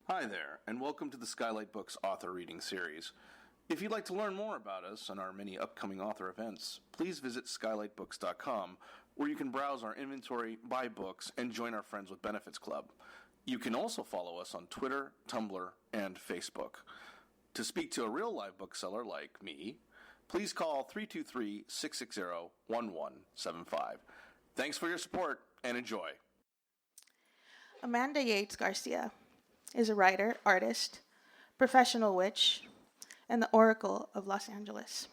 Hi there, and welcome to the Skylight Books author reading series. If you'd like to learn more about us and our many upcoming author events, please visit skylightbooks.com, where you can browse our inventory, buy books, and join our Friends with Benefits Club. You can also follow us on Twitter, Tumblr, and Facebook. To speak to a real live bookseller like me, please call 323-660-1175. Thanks for your support, and enjoy. Amanda Yates Garcia is a writer, artist, professional witch, and the Oracle of Los Angeles.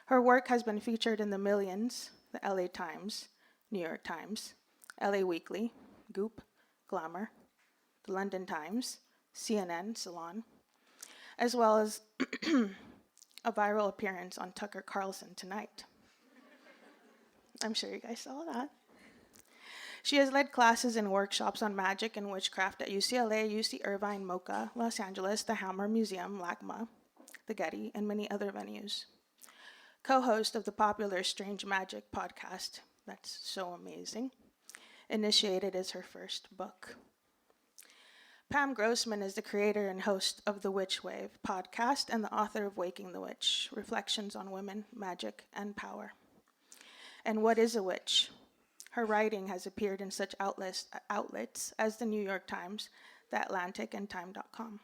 Her work has been featured in the Millions, the LA Times, New York Times, LA Weekly, Goop, Glamour, the London Times, CNN, Salon, as well as a viral appearance on Tucker Carlson Tonight. I'm sure you guys saw that. She has led classes and workshops on magic and witchcraft at UCLA, UC Irvine, Mocha, Los Angeles, the Hammer Museum, LACMA, the Getty, and many other venues. Co-host of the popular Strange Magic podcast, that's so amazing. Initiated is her first book. Pam Grossman is the creator and host of the Witch Wave podcast and the author of Waking the Witch, Reflections on Women, Magic, and Power. And what is a witch? Her writing has appeared in such outlets as the New York Times, The Atlantic, and Time.com.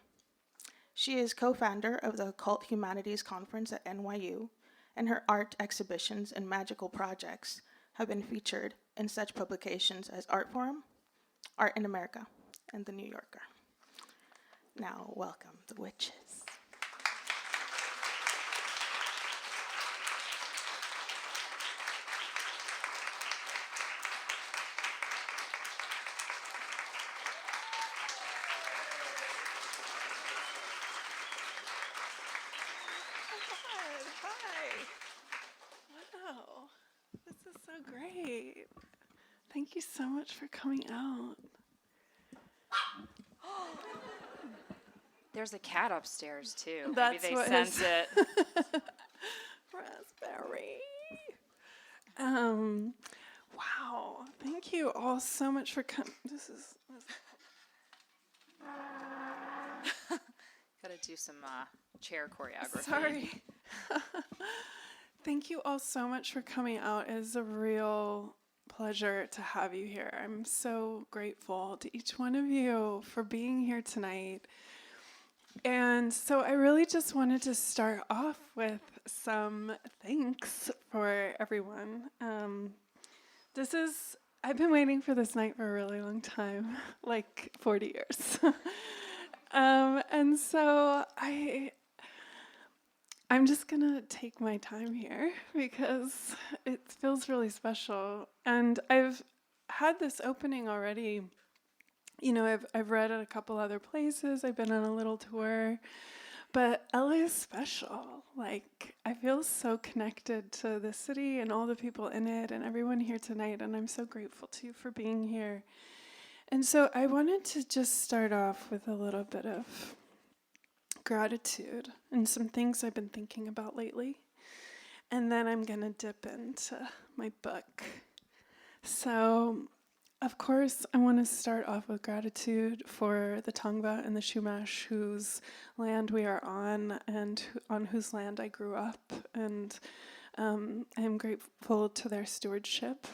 She is co-founder of the Occult Humanities Conference at NYU, and her art exhibitions and magical projects have been featured in such publications as Art Forum, Art in America, and The New Yorker. Now, welcome the witches. Great. Thank you so much for coming out. There's a cat upstairs, too. That's Maybe they what sense it. Raspberry. Wow. Thank you all so much for coming. Gotta do some chair choreography. Sorry. Thank you all so much for coming out. It is a real pleasure to have you here. I'm so grateful to each one of you for being here tonight. And so I really just wanted to start off with some thanks for everyone. I've been waiting for this night for a really long time, like 40 years. And so I'm just going to take my time here because it feels really special. And I've had this opening already. You know, I've read at a couple other places. I've been on a little tour. But LA is special. Like, I feel so connected to the city and all the people in it and everyone here tonight. And I'm so grateful to you for being here. And so I wanted to just start off with a little bit of gratitude and some things I've been thinking about lately. And then I'm going to dip into my book. So, of course, I want to start off with gratitude for the Tongva and the Chumash, whose land we are on and on whose land I grew up. And I am grateful to their stewardship.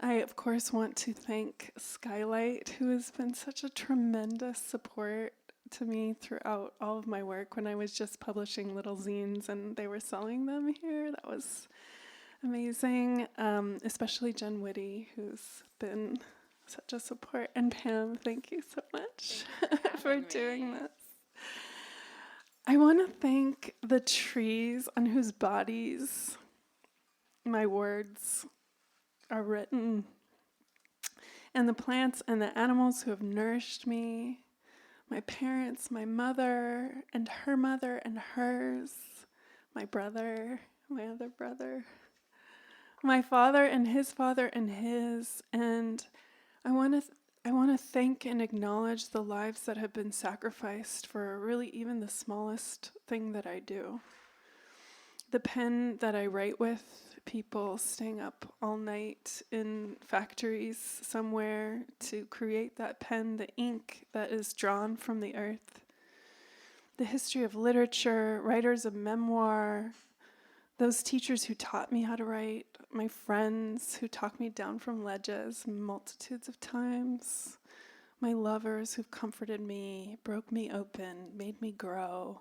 I, of course, want to thank Skylight, who has been such a tremendous support to me throughout all of my work. When I was just publishing little zines and they were selling them here, that was amazing. Especially Jen Whitty, who's been such a support. And Pam, thank you so much for doing this. I want to thank the trees on whose bodies my words are written, and the plants and the animals who have nourished me, my parents, my mother, and hers, my brother, my other brother, my father and his father and his. And I want to thank and acknowledge the lives that have been sacrificed for really even the smallest thing that I do. The pen that I write with, people staying up all night in factories somewhere to create that pen, the ink that is drawn from the earth. The history of literature, writers of memoir, those teachers who taught me how to write, my friends who talked me down from ledges multitudes of times, my lovers who've comforted me, broke me open, made me grow,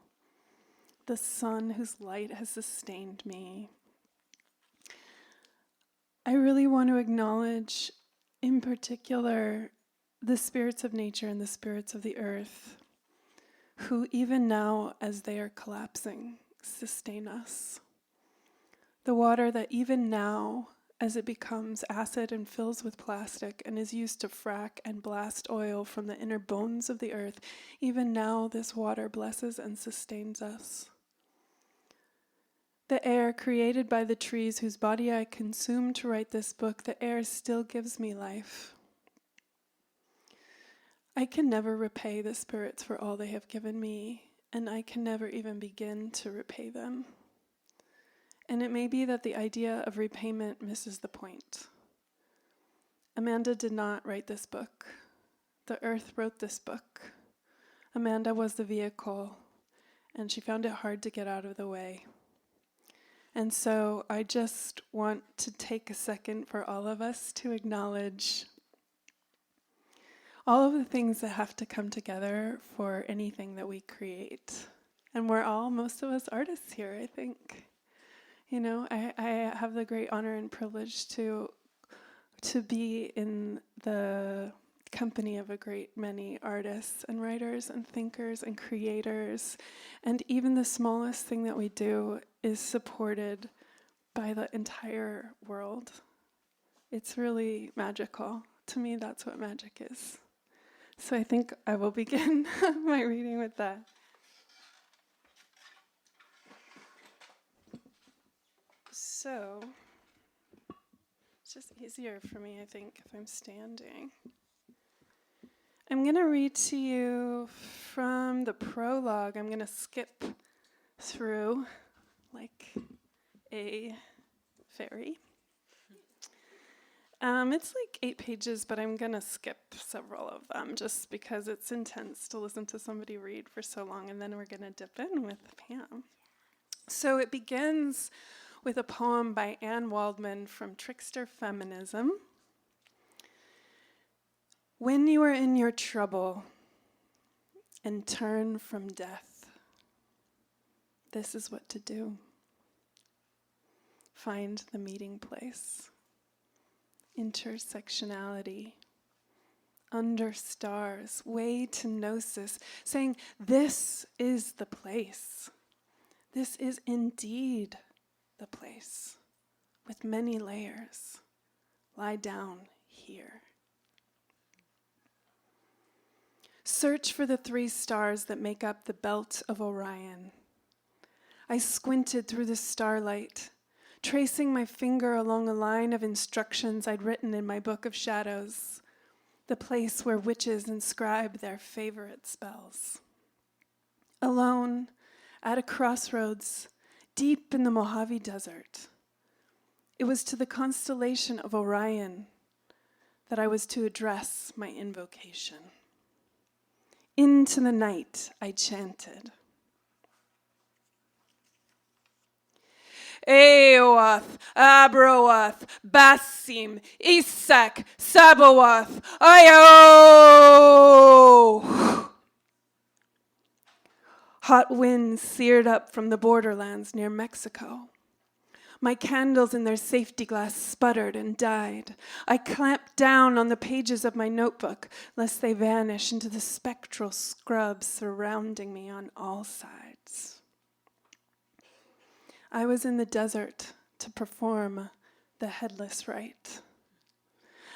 the sun whose light has sustained me. I really want to acknowledge, in particular, the spirits of nature and the spirits of the earth, who even now, as they are collapsing, sustain us. The water that even now, as it becomes acid and fills with plastic and is used to frack and blast oil from the inner bones of the earth, even now this water blesses and sustains us. The air created by the trees whose body I consumed to write this book, the air still gives me life. I can never repay the spirits for all they have given me, and I can never even begin to repay them. And it may be that the idea of repayment misses the point. Amanda did not write this book. The earth wrote this book. Amanda was the vehicle, and she found it hard to get out of the way. And so I just want to take a second for all of us to acknowledge all of the things that have to come together for anything that we create. And we're all, most of us, artists here, I think. You know, I have the great honor and privilege to be in the company of a great many artists and writers and thinkers and creators. And even the smallest thing that we do is supported by the entire world. It's really magical. To me, that's what magic is. So I think I will begin my reading with that. So, it's just easier for me, I think, if I'm standing. I'm going to read to you from the prologue. I'm going to skip through like a fairy. It's like 8 pages, but I'm going to skip several of them just because it's intense to listen to somebody read for so long, and then we're going to dip in with Pam. So it begins with a poem by Anne Waldman from Trickster Feminism. When you are in your trouble and turn from death, this is what to do. Find the meeting place. Intersectionality. Under stars. Way to gnosis. Saying, this is the place. This is indeed the place. With many layers. Lie down here. Search for the 3 stars that make up the belt of Orion. I squinted through the starlight, tracing my finger along a line of instructions I'd written in my book of shadows, the place where witches inscribe their favorite spells. Alone, at a crossroads, deep in the Mojave Desert, it was to the constellation of Orion that I was to address my invocation. Into the night, I chanted. Eoth, Abroath, Basim, Isak, Sabaoth, Io! Hot winds seared up from the borderlands near Mexico. My candles in their safety glass sputtered and died. I clamped down on the pages of my notebook, lest they vanish into the spectral scrub surrounding me on all sides. I was in the desert to perform the headless rite,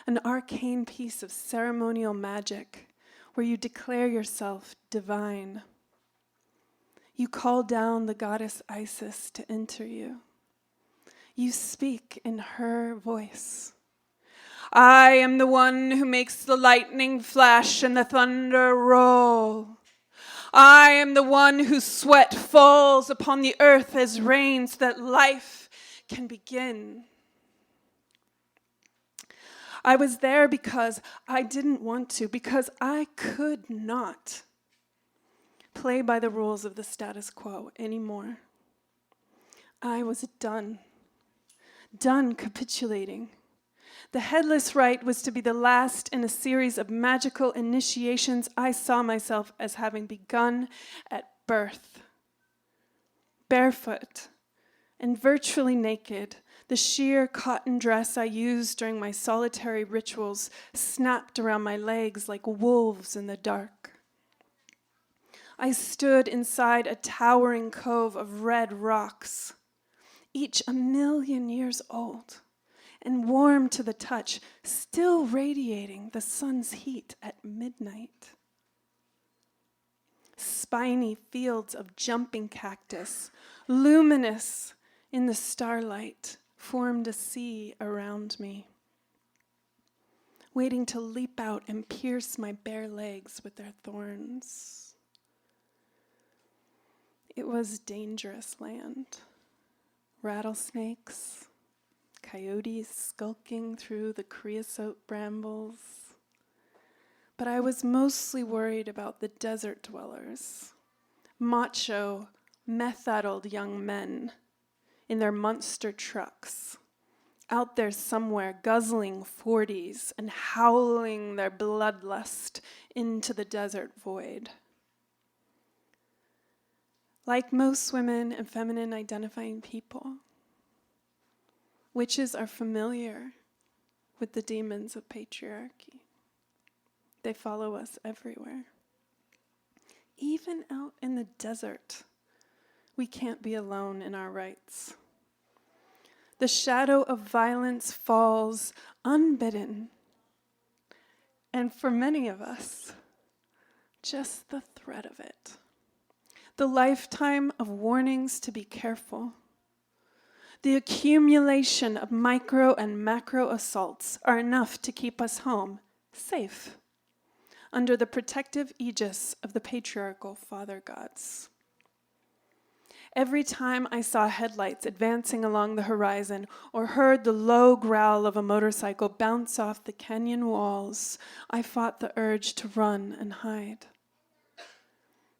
an arcane piece of ceremonial magic where you declare yourself divine. You call down the goddess Isis to enter you. You speak in her voice. I am the one who makes the lightning flash and the thunder roll. I am the one whose sweat falls upon the earth as rain so that life can begin. I was there because I didn't want to, because I could not play by the rules of the status quo anymore. I was done capitulating. The headless rite was to be the last in a series of magical initiations I saw myself as having begun at birth. Barefoot and virtually naked, the sheer cotton dress I used during my solitary rituals snapped around my legs like wolves in the dark. I stood inside a towering cove of red rocks, each 1,000,000 years old, and warm to the touch, still radiating the sun's heat at midnight. Spiny fields of jumping cactus, luminous in the starlight, formed a sea around me, waiting to leap out and pierce my bare legs with their thorns. It was dangerous land. Rattlesnakes, coyotes skulking through the creosote brambles. But I was mostly worried about the desert dwellers, macho, meth-addled young men in their monster trucks, out there somewhere guzzling 40s and howling their bloodlust into the desert void. Like most women and feminine identifying people, witches are familiar with the demons of patriarchy. They follow us everywhere. Even out in the desert, we can't be alone in our rights. The shadow of violence falls unbidden. And for many of us, just the threat of it. The lifetime of warnings to be careful. The accumulation of micro and macro assaults are enough to keep us home, safe, under the protective aegis of the patriarchal father gods. Every time I saw headlights advancing along the horizon or heard the low growl of a motorcycle bounce off the canyon walls, I fought the urge to run and hide.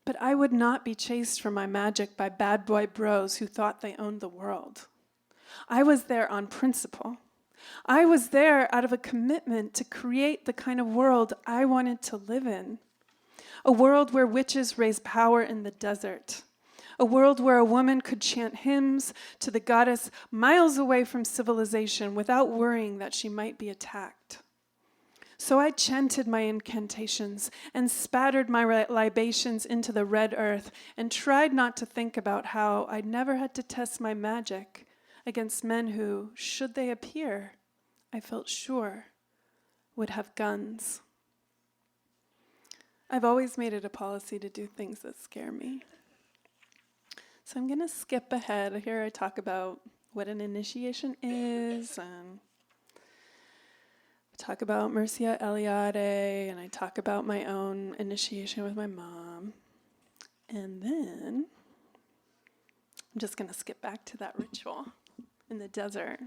But I would not be chased for my magic by bad boy bros who thought they owned the world. I was there on principle. I was there out of a commitment to create the kind of world I wanted to live in. A world where witches raise power in the desert. A world where a woman could chant hymns to the goddess miles away from civilization without worrying that she might be attacked. So I chanted my incantations and spattered my libations into the red earth and tried not to think about how I'd never had to test my magic against men who, should they appear, I felt sure, would have guns. I've always made it a policy to do things that scare me. So I'm going to skip ahead. Here I talk about what an initiation is, and I talk about Mircea Eliade, and I talk about my own initiation with my mom. And then I'm just going to skip back to that ritual in the desert.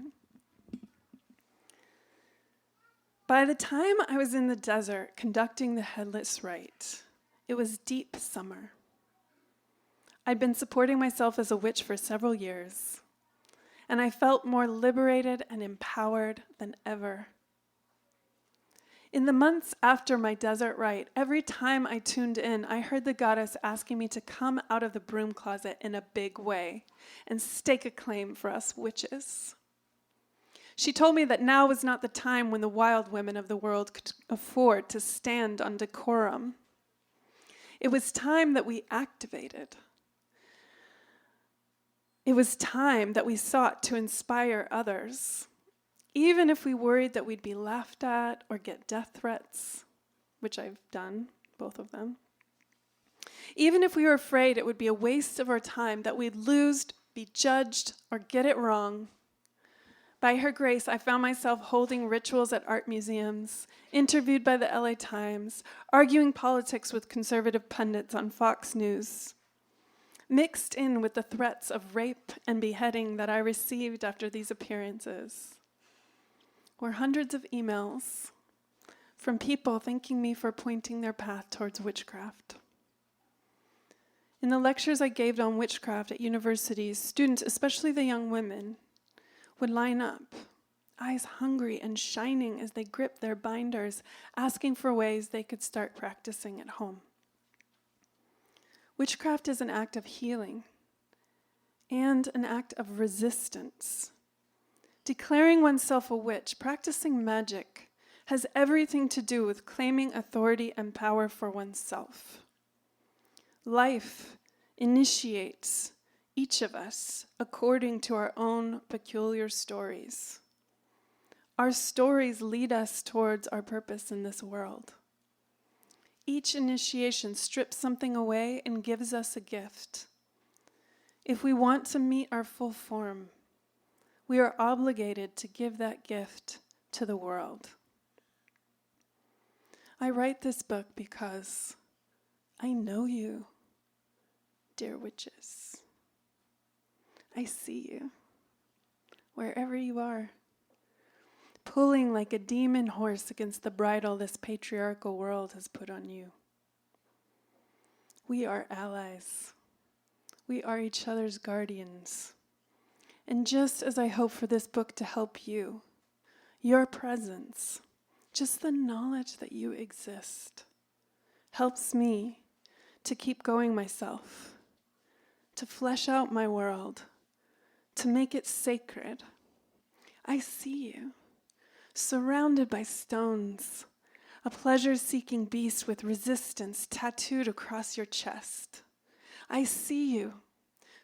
By the time I was in the desert conducting the headless rite, it was deep summer. I'd been supporting myself as a witch for several years, and I felt more liberated and empowered than ever. In the months after my desert rite, every time I tuned in, I heard the goddess asking me to come out of the broom closet in a big way and stake a claim for us witches. She told me that now was not the time when the wild women of the world could afford to stand on decorum. It was time that we activated. It was time that we sought to inspire others, even if we worried that we'd be laughed at or get death threats, which I've done, both of them. Even if we were afraid it would be a waste of our time, that we'd lose, be judged, or get it wrong. By her grace, I found myself holding rituals at art museums, interviewed by the LA Times, arguing politics with conservative pundits on Fox News. mixed in with the threats of rape and beheading that I received after these appearances, were hundreds of emails from people thanking me for pointing their path towards witchcraft. In the lectures I gave on witchcraft at universities, students, especially the young women, would line up, eyes hungry and shining as they gripped their binders, asking for ways they could start practicing at home. Witchcraft is an act of healing and an act of resistance. Declaring oneself a witch, practicing magic, has everything to do with claiming authority and power for oneself. Life initiates each of us according to our own peculiar stories. Our stories lead us towards our purpose in this world. Each initiation strips something away and gives us a gift. If we want to meet our full form, we are obligated to give that gift to the world. I write this book because I know you, dear witches. I see you, wherever you are, pulling like a demon horse against the bridle this patriarchal world has put on you. We are allies. We are each other's guardians. And just as I hope for this book to help you, your presence, just the knowledge that you exist, helps me to keep going myself, to flesh out my world, to make it sacred. I see you, surrounded by stones, a pleasure-seeking beast with resistance tattooed across your chest. I see you,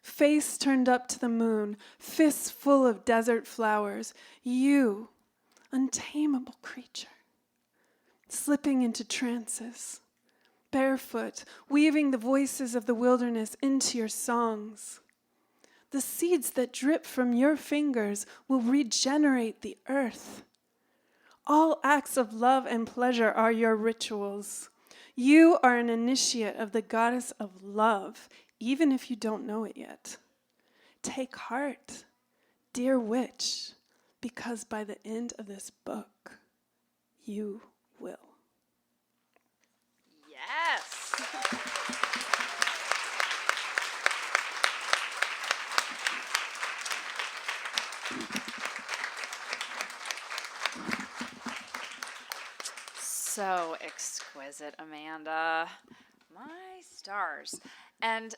face turned up to the moon, fists full of desert flowers. You, untamable creature, slipping into trances, barefoot, weaving the voices of the wilderness into your songs. The seeds that drip from your fingers will regenerate the earth. All acts of love and pleasure are your rituals. You are an initiate of the goddess of love, even if you don't know it yet. Take heart, dear witch, because by the end of this book, you will. Yes. So exquisite, Amanda. My stars. And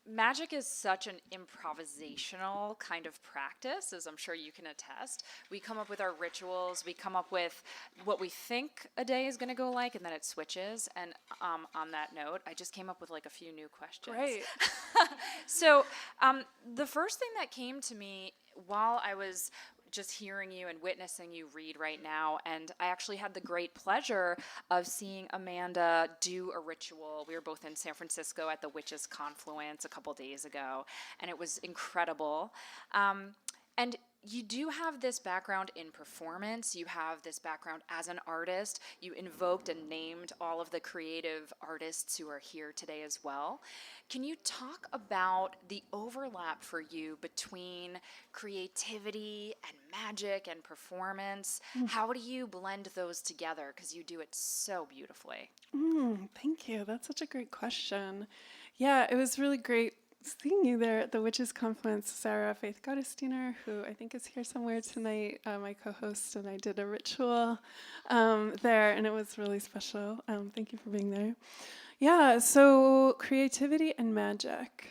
magic is such an improvisational kind of practice, as I'm sure you can attest. We come up with our rituals, we come up with what we think a day is going to go like, and then it switches. And on that note, I just came up with like a few new questions. Great. So the first thing that came to me while I was just hearing you and witnessing you read right now, and I actually had the great pleasure of seeing Amanda do a ritual. We were both in San Francisco at the Witches Confluence a couple days ago, and it was incredible. And you do have this background in performance. You have this background as an artist. You invoked and named all of the creative artists who are here today as well. Can you talk about the overlap for you between creativity and magic and performance? How do you blend those together? Because you do it so beautifully. Thank you. That's such a great question. Yeah, it was really great seeing you there at the Witches Confluence. Sarah Faith Gottesdiener, who I think is here somewhere tonight, my co-host, and I did a ritual there, and it was really special. Thank you for being there. Yeah, so creativity and magic.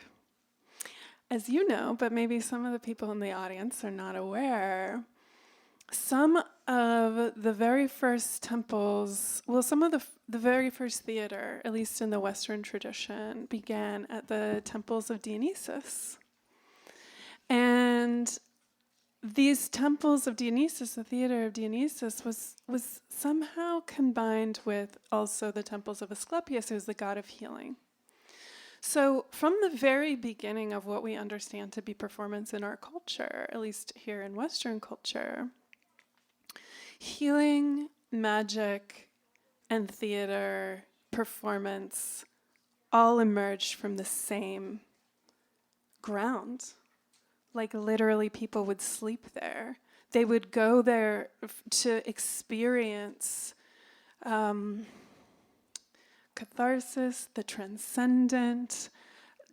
As you know, but maybe some of the people in the audience are not aware, some of the very first temples, some of the very first theater, at least in the Western tradition, began at the temples of Dionysus. And these temples of Dionysus, the theater of Dionysus, was somehow combined with also the temples of Asclepius, who's the god of healing. So from the very beginning of what we understand to be performance in our culture, at least here in Western culture, healing, magic, and theater, performance all emerged from the same ground. Like literally people would sleep there. They would go there to experience catharsis, the transcendent,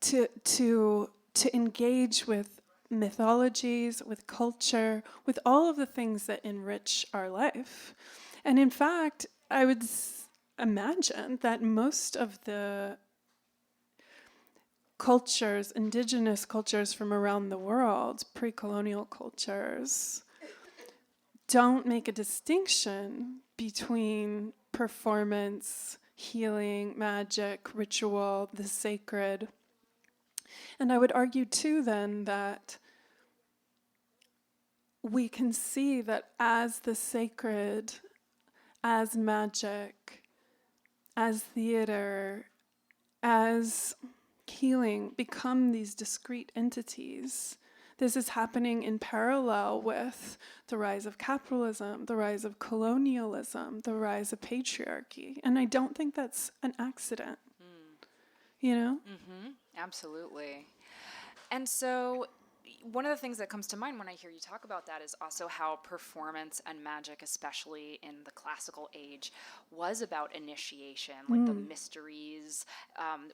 to engage with mythologies, with culture, with all of the things that enrich our life. And in fact, I would imagine that most of the cultures, indigenous cultures from around the world, pre-colonial cultures, don't make a distinction between performance, healing, magic, ritual, the sacred. And I would argue too then that we can see that as the sacred, as magic, as theater, as healing become these discrete entities, this is happening in parallel with the rise of capitalism, the rise of colonialism, the rise of patriarchy. And I don't think that's an accident. You know? Mm-hmm. Absolutely. And so one of the things that comes to mind when I hear you talk about that is also how performance and magic, especially in the classical age, was about initiation, like the mysteries,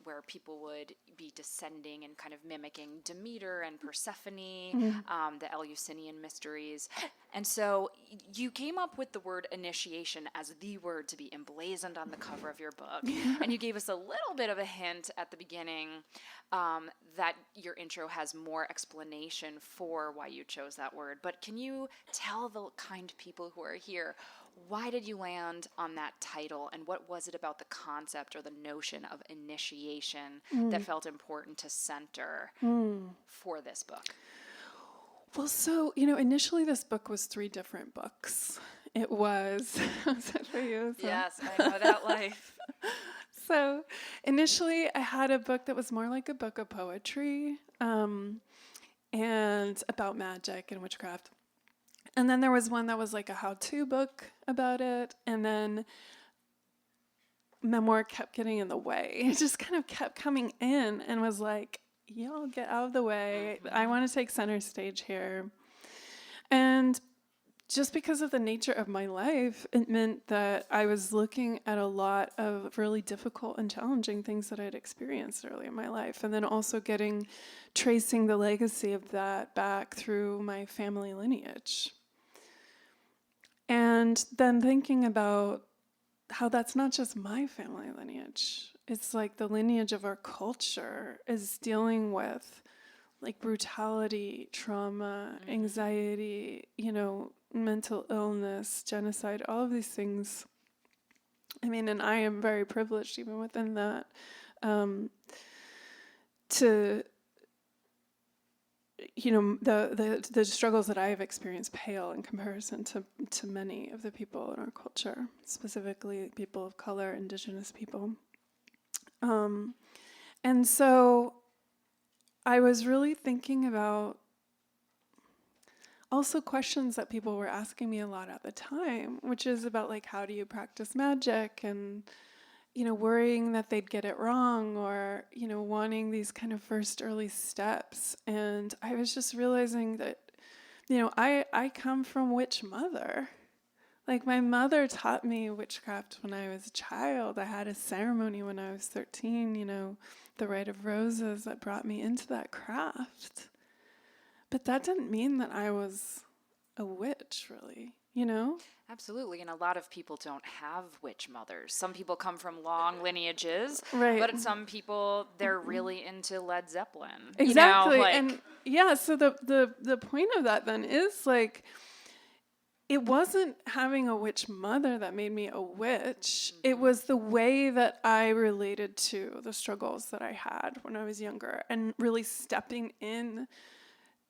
where people would be descending and kind of mimicking Demeter and Persephone, the Eleusinian mysteries. And so you came up with the word initiation as the word to be emblazoned on the cover of your book. And you gave us a little bit of a hint at the beginning that your intro has more explanation for why you chose that word. But can you tell the kind people who are here, why did you land on that title, and what was it about the concept or the notion of initiation that felt important to center for this book? Well, so, initially this book was 3 different books. It was that for you? So. Yes, I know that life. So initially I had a book that was more like a book of poetry and about magic and witchcraft. And then there was one that was like a how-to book about it. And then memoir kept getting in the way. It just kind of kept coming in and was like, y'all get out of the way. I want to take center stage here. And just because of the nature of my life, it meant that I was looking at a lot of really difficult and challenging things that I'd experienced early in my life. And then also tracing the legacy of that back through my family lineage. And then thinking about how that's not just my family lineage. It's like the lineage of our culture is dealing with like brutality, trauma, anxiety, mental illness, genocide, all of these things. I mean, and I am very privileged even within that to, the struggles that I have experienced pale in comparison to many of the people in our culture, specifically people of color, indigenous people. And so I was really thinking about also questions that people were asking me a lot at the time, which is about like, how do you practice magic, and, worrying that they'd get it wrong, or, wanting these kind of first early steps. And I was just realizing that, I come from witch mother. Like my mother taught me witchcraft when I was a child. I had a ceremony when I was 13, the Rite of Roses, that brought me into that craft. But that didn't mean that I was a witch, really, Absolutely, and a lot of people don't have witch mothers. Some people come from long lineages, right. But some people, they're really into Led Zeppelin. Exactly, and yeah, so the point of that then is like, it wasn't having a witch mother that made me a witch. It was the way that I related to the struggles that I had when I was younger, and really stepping in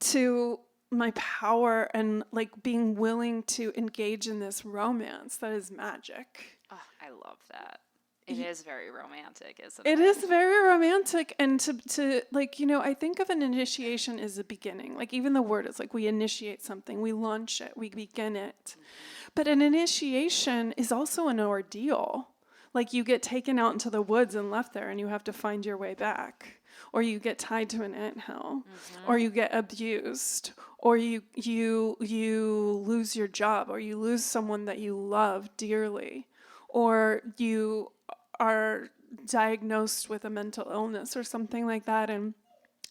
to my power and like being willing to engage in this romance that is magic. Oh, I love that. It is very romantic, isn't it? It is very romantic. And to like, I think of an initiation as a beginning. Like even the word is like, we initiate something, we launch it, we begin it. But an initiation is also an ordeal. Like you get taken out into the woods and left there and you have to find your way back. Or you get tied to an anthill, or you get abused, or you lose your job, or you lose someone that you love dearly, or you are diagnosed with a mental illness or something like that. And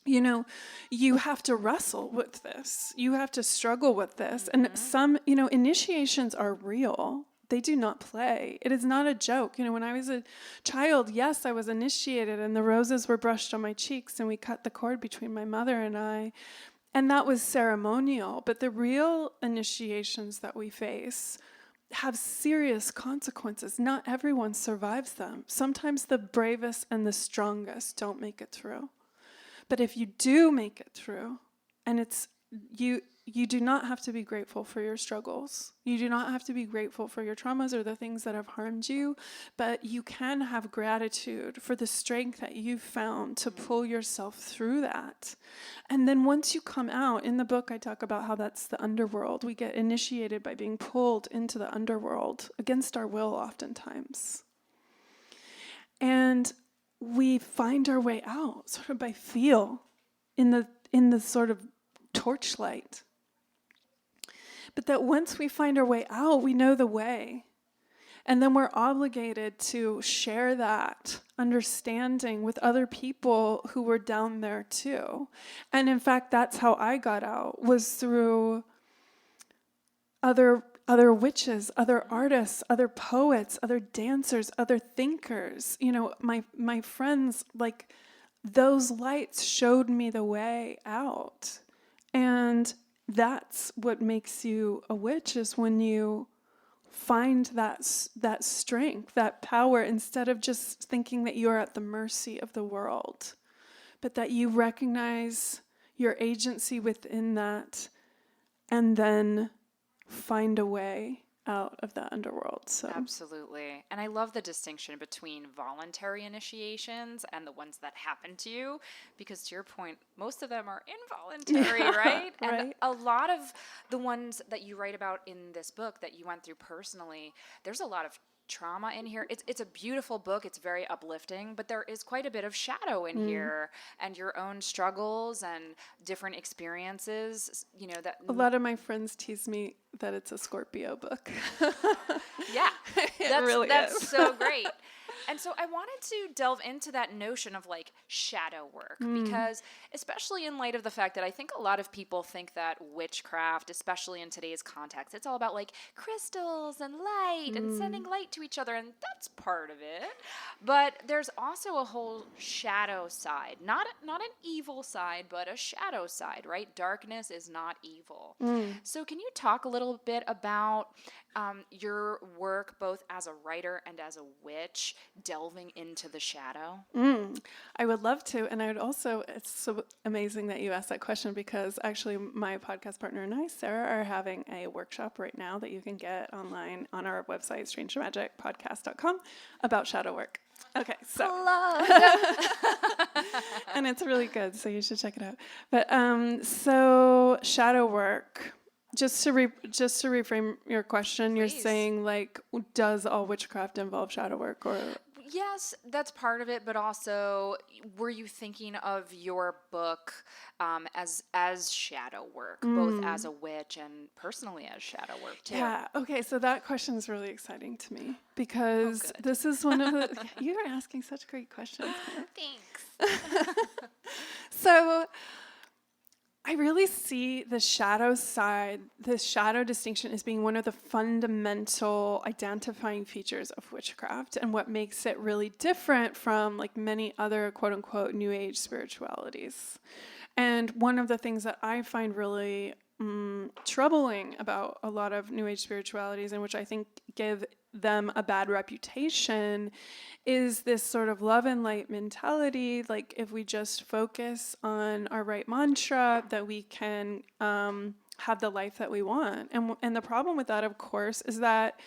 you have to wrestle with this. You have to struggle with this. And some, initiations are real. They do not play. It is not a joke. When I was a child, yes, I was initiated and the roses were brushed on my cheeks and we cut the cord between my mother and I. And that was ceremonial. But the real initiations that we face have serious consequences. Not everyone survives them. Sometimes the bravest and the strongest don't make it through. But if you do make it through, and it's you do not have to be grateful for your struggles. You do not have to be grateful for your traumas or the things that have harmed you, but you can have gratitude for the strength that you've found to pull yourself through that. And then once you come out, in the book I talk about how that's the underworld. We get initiated by being pulled into the underworld against our will oftentimes. And we find our way out sort of by feel in the sort of torchlight. But that once we find our way out, we know the way. And then we're obligated to share that understanding with other people who were down there too. And in fact, that's how I got out, was through other witches, other artists, other poets, other dancers, other thinkers. My friends, like, those lights showed me the way out. And that's what makes you a witch, is when you find that strength, that power, instead of just thinking that you're at the mercy of the world, but that you recognize your agency within that and then find a way out of the underworld. So Absolutely. And I love the distinction between voluntary initiations and the ones that happen to you, because to your point, most of them are involuntary, right? And right. a lot of the ones that you write about in this book that you went through personally, there's a lot of trauma in here. It's a beautiful book. It's very uplifting, but there is quite a bit of shadow in here, and your own struggles and different experiences, that a lot of my friends tease me that it's a Scorpio book. Yeah, that's is. so great. And so I wanted to delve into that notion of like shadow work, because especially in light of the fact that I think a lot of people think that witchcraft, especially in today's context, it's all about like crystals and light and sending light to each other, and that's part of it. But there's also a whole shadow side, not an evil side, but a shadow side, right? Darkness is not evil. So can you talk a little bit about your work both as a writer and as a witch, delving into the shadow? I would love to. And I would also, it's so amazing that you asked that question, because actually my podcast partner and I, Sarah, are having a workshop right now that you can get online on our website, strangemagicpodcast.com, about shadow work. Okay, so. And it's really good, so you should check it out. But so shadow work. Just to reframe your question, Please. You're saying, like, does all witchcraft involve shadow work? Or Yes, that's part of it, but also, were you thinking of your book as shadow work, both as a witch and personally as shadow work too? Yeah. Okay. So that question is really exciting to me, because this is one of the. You are asking such great questions. Thanks. So I really see the shadow side, the shadow distinction, as being one of the fundamental identifying features of witchcraft, and what makes it really different from like many other quote unquote New Age spiritualities. And one of the things that I find really troubling about a lot of New Age spiritualities, and which I think give them a bad reputation, is this sort of love and light mentality. Like, if we just focus on our right mantra, that we can have the life that we want. And the problem with that, of course, is that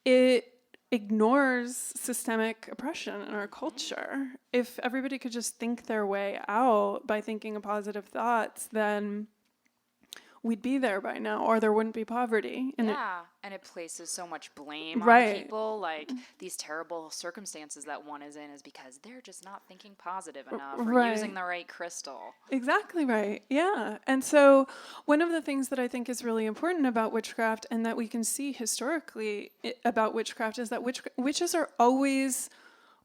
it ignores systemic oppression in our culture. If everybody could just think their way out by thinking of positive thoughts, then we'd be there by now, or there wouldn't be poverty. And and it places so much blame on Right. people. Like, these terrible circumstances that one is in is because they're just not thinking positive enough or Right. using the right crystal. Exactly right. Yeah. And so one of the things that I think is really important about witchcraft, and that we can see historically about witchcraft, is that witches are always,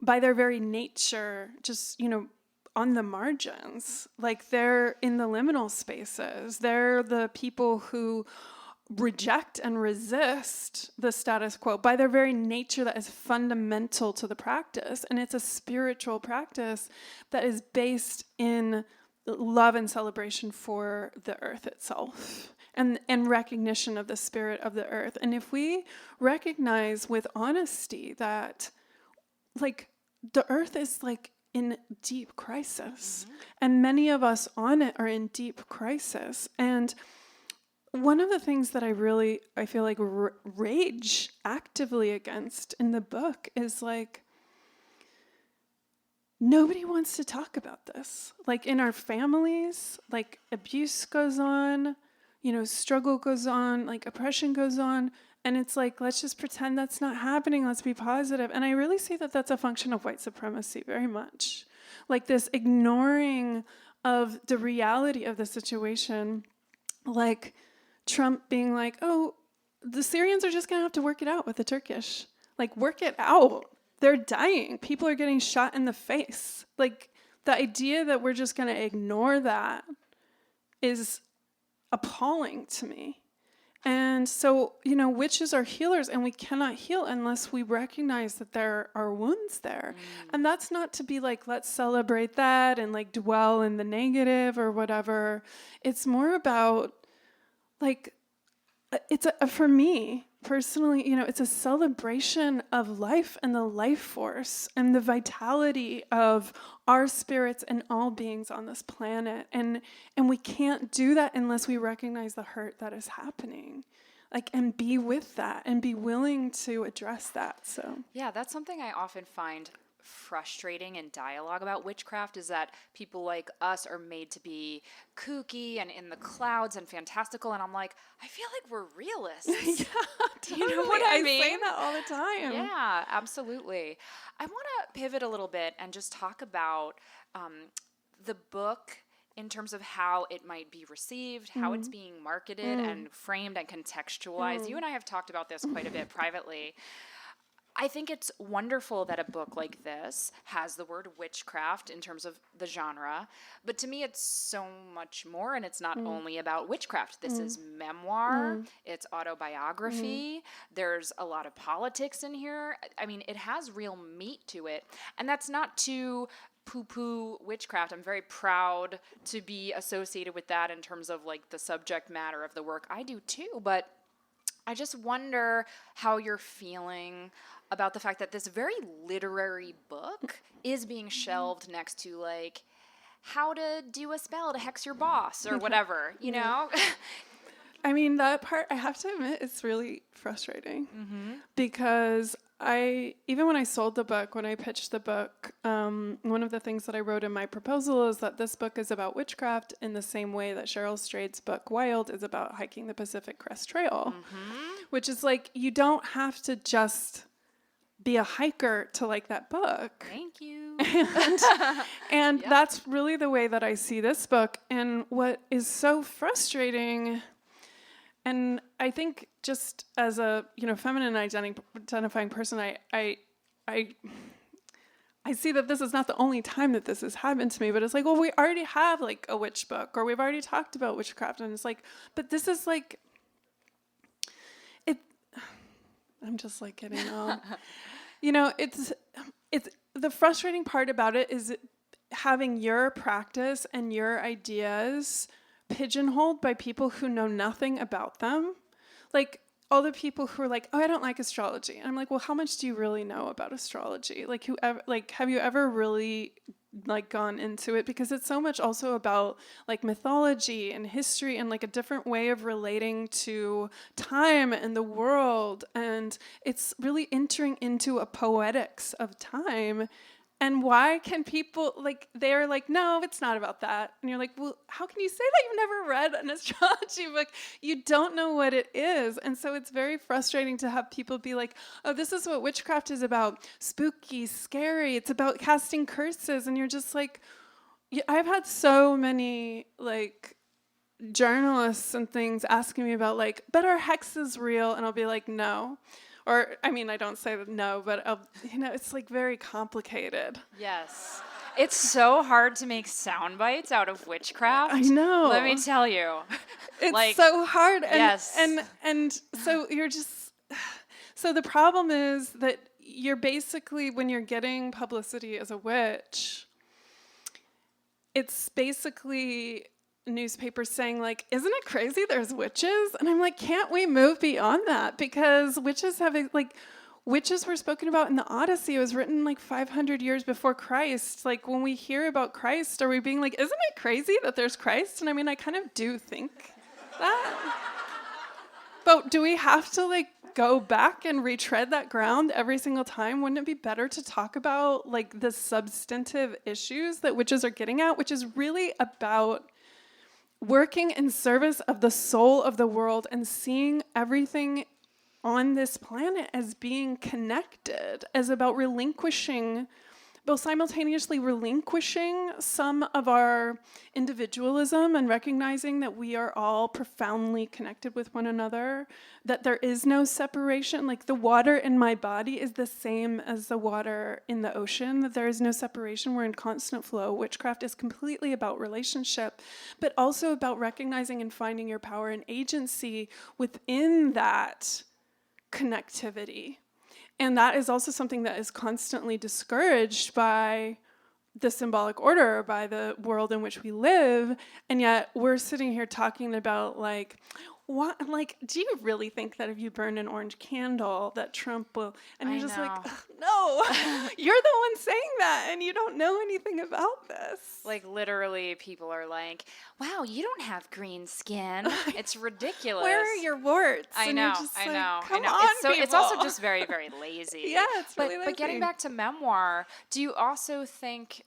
by their very nature, just, on the margins. Like, they're in the liminal spaces. They're the people who reject and resist the status quo by their very nature. That is fundamental to the practice. And it's a spiritual practice that is based in love and celebration for the earth itself, and recognition of the spirit of the earth. And if we recognize with honesty that, like, the earth is, like, in deep crisis, and many of us on it are in deep crisis. And one of the things that I feel like rage actively against in the book is, like, nobody wants to talk about this. Like, in our families, like, abuse goes on, struggle goes on, like, oppression goes on. And it's like, let's just pretend that's not happening. Let's be positive. And I really see that that's a function of white supremacy very much. Like, this ignoring of the reality of the situation. Like, Trump being like, oh, the Syrians are just going to have to work it out with the Turkish. Like, work it out. They're dying. People are getting shot in the face. Like, the idea that we're just going to ignore that is appalling to me. And so, witches are healers, and we cannot heal unless we recognize that there are wounds there. And that's not to be like, let's celebrate that and, like, dwell in the negative or whatever. It's more about, like, for me personally, it's a celebration of life and the life force and the vitality of our spirits and all beings on this planet. And we can't do that unless we recognize the hurt that is happening. Like, and be with that and be willing to address that. So Yeah, that's something I often find frustrating in dialogue about witchcraft, is that people like us are made to be kooky and in the clouds and fantastical, and I'm like, I feel like we're realists. yeah, totally. You know what I mean? say that all the time. Yeah, absolutely. I want to pivot a little bit and just talk about the book in terms of how it might be received, how it's being marketed and framed and contextualized. You and I have talked about this quite a bit privately. I think it's wonderful that a book like this has the word witchcraft in terms of the genre, but to me it's so much more, and it's not only about witchcraft. This is memoir, it's autobiography, there's a lot of politics in here. I mean, it has real meat to it, and that's not to poo-poo witchcraft. I'm very proud to be associated with that in terms of, like, the subject matter of the work. I do too, but I just wonder how you're feeling about the fact that this very literary book is being shelved next to, like, how to do a spell to hex your boss or whatever, you know? I mean, that part, I have to admit, it's really frustrating because even when I sold the book, when I pitched the book, one of the things that I wrote in my proposal is that this book is about witchcraft in the same way that Cheryl Strayed's book Wild is about hiking the Pacific Crest Trail, which is like, you don't have to just be a hiker to like that book. Thank you. And that's really the way that I see this book. And what is so frustrating, and I think just as a feminine identifying person, I see that this is not the only time that this has happened to me, but it's like, well, we already have, like, a witch book, or we've already talked about witchcraft, and it's like, but this is like, I'm just like getting all, it's the frustrating part about it is having your practice and your ideas pigeonholed by people who know nothing about them. Like, all the people who are like, oh, I don't like astrology. And I'm like, well, how much do you really know about astrology? Like, have you ever really, like, gone into it? Because it's so much also about, like, mythology and history and, like, a different way of relating to time and the world. And it's really entering into a poetics of time. And why can people, like, they're like, no, it's not about that. And you're like, well, how can you say that? You've never read an astrology book. You don't know what it is. And so it's very frustrating to have people be like, oh, this is what witchcraft is about. Spooky, scary. It's about casting curses. And you're just like, I've had so many, like, journalists and things asking me about, like, but are hexes real? And I'll be like, no. Or, I mean, I don't say that no, but, it's like very complicated. Yes. It's so hard to make sound bites out of witchcraft. I know. Let me tell you. It's like, so hard. And, yes. And so you're just, so the problem is that you're basically, when you're getting publicity as a witch, it's basically newspapers saying, like, isn't it crazy there's witches? And I'm like, can't we move beyond that? Because witches were spoken about in the Odyssey. It was written like 500 years before Christ. Like, when we hear about Christ, are we being like, isn't it crazy that there's Christ? And I mean, I kind of do think that. But do we have to, like, go back and retread that ground every single time? Wouldn't it be better to talk about, like, the substantive issues that witches are getting at, which is really about working in service of the soul of the world and seeing everything on this planet as being connected, as about relinquishing, both simultaneously relinquishing some of our individualism and recognizing that we are all profoundly connected with one another, that there is no separation. Like, the water in my body is the same as the water in the ocean, that there is no separation. We're in constant flow. Witchcraft is completely about relationship, but also about recognizing and finding your power and agency within that connectivity. And that is also something that is constantly discouraged by the symbolic order, by the world in which we live. And yet we're sitting here talking about, like, what, like, do you really think that if you burn an orange candle that Trump will, and you're just like, no, you're the one saying that and you don't know anything about this. Like, literally, people are like, wow, you don't have green skin. It's ridiculous. Where are your warts? I And know, you're just I like, know. Come I know. on, It's also just very, very lazy. Yeah, it's really lazy. But getting back to memoir, do you also think,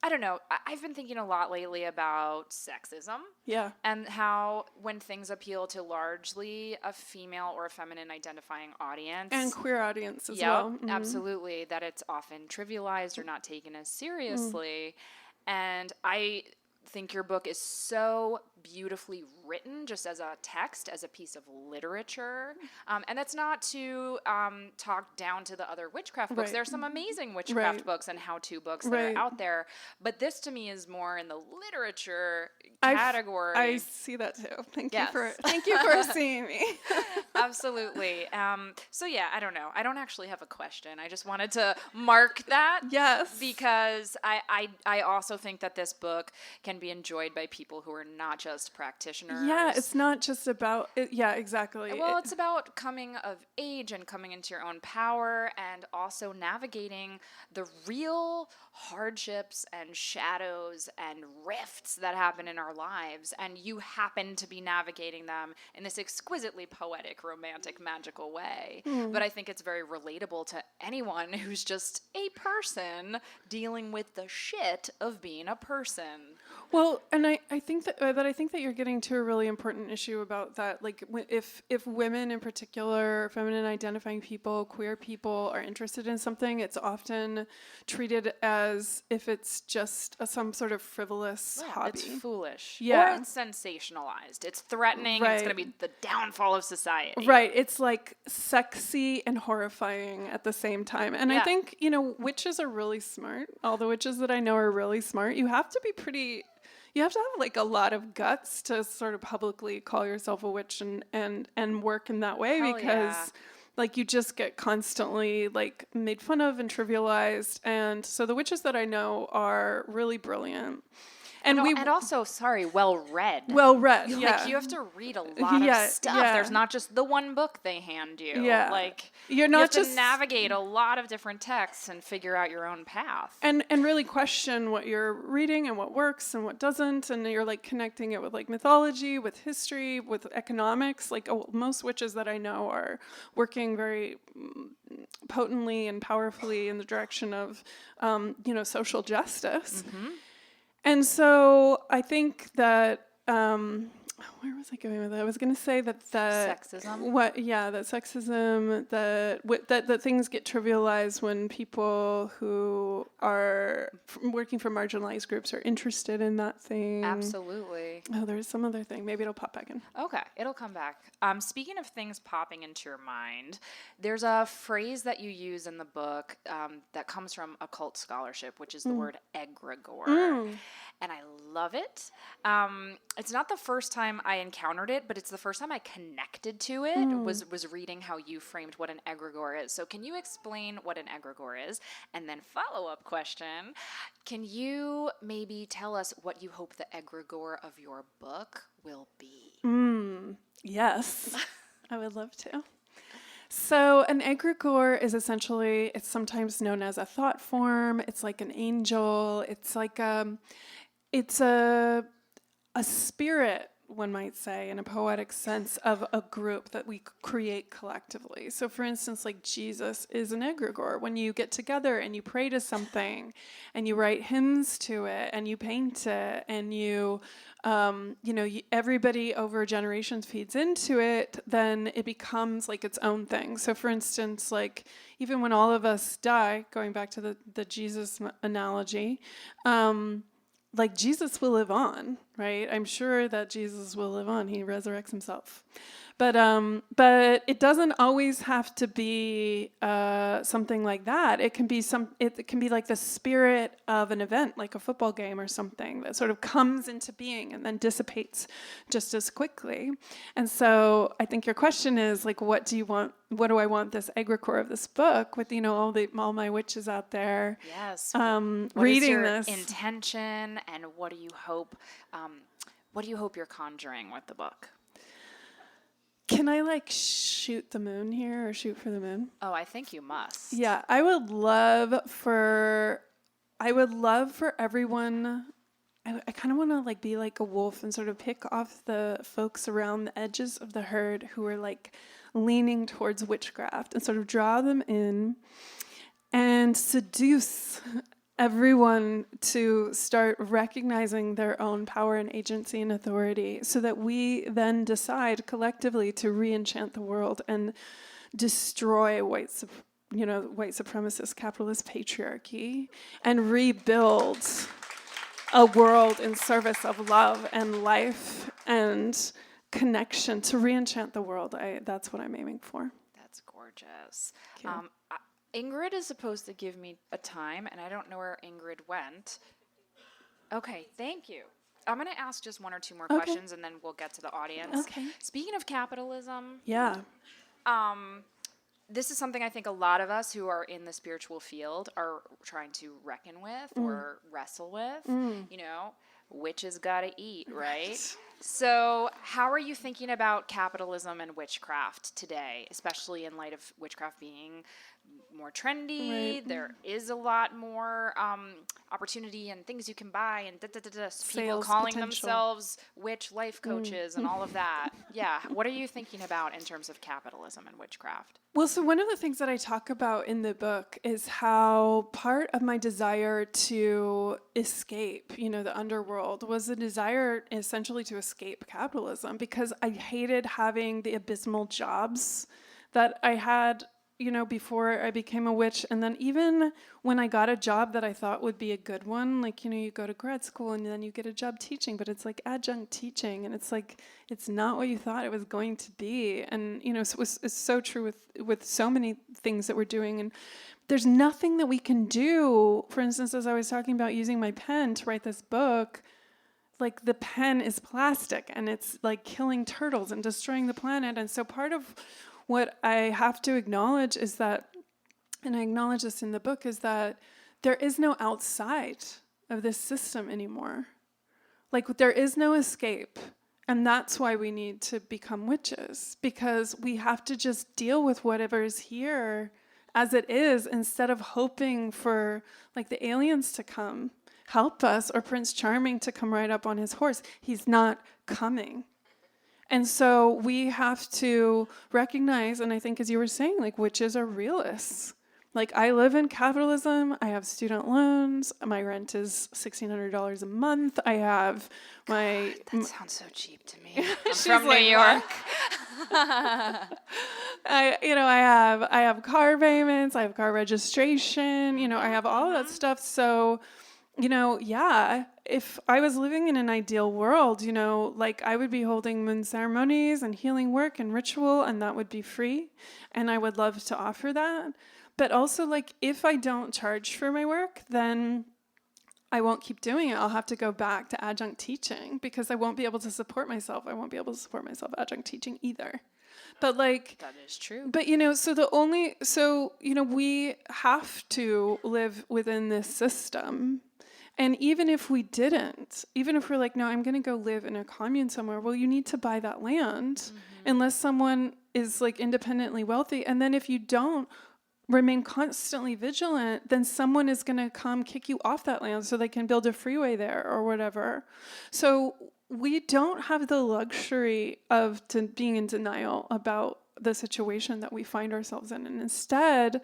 I don't know, I've been thinking a lot lately about sexism. Yeah. And how when things appeal to largely a female or a feminine identifying audience. And queer audience as well. Yeah, absolutely. That it's often trivialized or not taken as seriously. And I think your book is so beautifully written just as a text, as a piece of literature. And that's not to talk down to the other witchcraft books. Right. There are some amazing witchcraft books and how-to books that are out there. But this to me is more in the literature category. I see that too. Thank you for seeing me. Absolutely. So yeah, I don't know. I don't actually have a question. I just wanted to mark that. Yes. Because I also think that this book can be enjoyed by people who are not just practitioners. Yeah, it's not just about it. Yeah, exactly. Well, it's about coming of age and coming into your own power, and also navigating the real hardships and shadows and rifts that happen in our lives, and you happen to be navigating them in this exquisitely poetic, romantic, magical way. But I think it's very relatable to anyone who's just a person dealing with the shit of being a person. Well, and I think that you're getting to a really important issue about that. Like, if women in particular, feminine identifying people, queer people are interested in something, it's often treated as if it's just some sort of frivolous hobby. It's foolish. Yeah. Or it's sensationalized. It's threatening. Right. It's going to be the downfall of society. Right. It's like sexy and horrifying at the same time. And I think, witches are really smart. All the witches that I know are really smart. You have to have like a lot of guts to sort of publicly call yourself a witch and work in that way. Hell because like you just get constantly like made fun of and trivialized. And so the witches that I know are really brilliant. And also, well read. Well read, Like, yeah. you have to read a lot of stuff. Yeah. There's not just the one book they hand you. Yeah. Like, You're you not have just to navigate a lot of different texts and figure out your own path. and really question what you're reading and what works and what doesn't, and you're like connecting it with like mythology, with history, with economics. Like most witches that I know are working very potently and powerfully in the direction of, social justice. And so I think that, where was I going with that? I was going to say that Sexism? That sexism, that things get trivialized when people who are working for marginalized groups are interested in that thing. Absolutely. Oh, there's some other thing. Maybe it'll pop back in. Okay, it'll come back. Speaking of things popping into your mind, there's a phrase that you use in the book that comes from occult scholarship, which is the word egregore. And I love it. It's not the first time I encountered it, but it's the first time I connected to it, was reading how you framed what an egregore is. So can you explain what an egregore is? And then follow-up question, can you maybe tell us what you hope the egregore of your book will be? Yes, I would love to. So an egregore is essentially, it's sometimes known as a thought form. It's like an angel. It's like it's a spirit, one might say, in a poetic sense, of a group that we create collectively. So for instance, like Jesus is an egregore. When you get together and you pray to something and you write hymns to it and you paint it and everybody over generations feeds into it, then it becomes like its own thing. So for instance, like even when all of us die, going back to the Jesus analogy, like Jesus will live on, right? I'm sure that Jesus will live on. He resurrects himself. But it doesn't always have to be something like that. It can be like the spirit of an event, like a football game or something that sort of comes into being and then dissipates just as quickly. And so I think your question is like, what do I want this egregore of this book with, all my witches out there? Yes. Reading what is your this intention, and what do you hope you're conjuring with the book? Can I shoot the moon here, or shoot for the moon? Oh, I think you must. Yeah, I would love for everyone. I kind of want to be like a wolf and sort of pick off the folks around the edges of the herd who are leaning towards witchcraft and sort of draw them in and seduce everyone to start recognizing their own power and agency and authority, so that we then decide collectively to re-enchant the world and destroy white supremacist capitalist patriarchy and rebuild a world in service of love and life and connection, to re-enchant the world. That's what I'm aiming for. That's gorgeous. Thank you. Ingrid is supposed to give me a time, and I don't know where Ingrid went. Okay, thank you. I'm going to ask just one or two more questions, and then we'll get to the audience. Okay. Speaking of capitalism, Yeah. this is something I think a lot of us who are in the spiritual field are trying to reckon with or wrestle with. Witches gotta eat, right? So how are you thinking about capitalism and witchcraft today, especially in light of witchcraft being more trendy? Right. There is a lot more opportunity and things you can buy and people Sales calling potential. themselves witch life coaches and all of that. Yeah. What are you thinking about in terms of capitalism and witchcraft? Well, so one of the things that I talk about in the book is how part of my desire to escape, the underworld, was a desire essentially to escape capitalism, because I hated having the abysmal jobs that I had, before I became a witch. And then even when I got a job that I thought would be a good one, you go to grad school and then you get a job teaching, but it's like adjunct teaching, and it's not what you thought it was going to be. And, so it's so true with so many things that we're doing. And there's nothing that we can do. For instance, as I was talking about using my pen to write this book, the pen is plastic and it's killing turtles and destroying the planet. And so part of what I have to acknowledge is that, and I acknowledge this in the book, is that there is no outside of this system anymore, Like, there is no escape. And that's why we need to become witches, because we have to just deal with whatever is here as it is, instead of hoping for like the aliens to come help us or Prince Charming to come right up on his horse. He's not coming. And so we have to recognize, and I think as you were saying, like, witches are realists. Like, I live in capitalism, I have student loans, my rent is $1,600 a month, I have my... That sounds so cheap to me. I'm She's from like, New York. I have car payments, I have car registration, I have all that stuff. So, if I was living in an ideal world, like, I would be holding moon ceremonies and healing work and ritual, and that would be free. And I would love to offer that. But also, like, if I don't charge for my work, then I won't keep doing it. I'll have to go back to adjunct teaching, because I won't be able to support myself. I won't be able to support myself adjunct teaching either. But like, That is true. But we have to live within this system. And even if we didn't, even if we're like, no, I'm going to go live in a commune somewhere, well, you need to buy that land unless someone is like independently wealthy. And then if you don't remain constantly vigilant, then someone is going to come kick you off that land so they can build a freeway there or whatever. So we don't have the luxury of being in denial about the situation that we find ourselves in. And instead,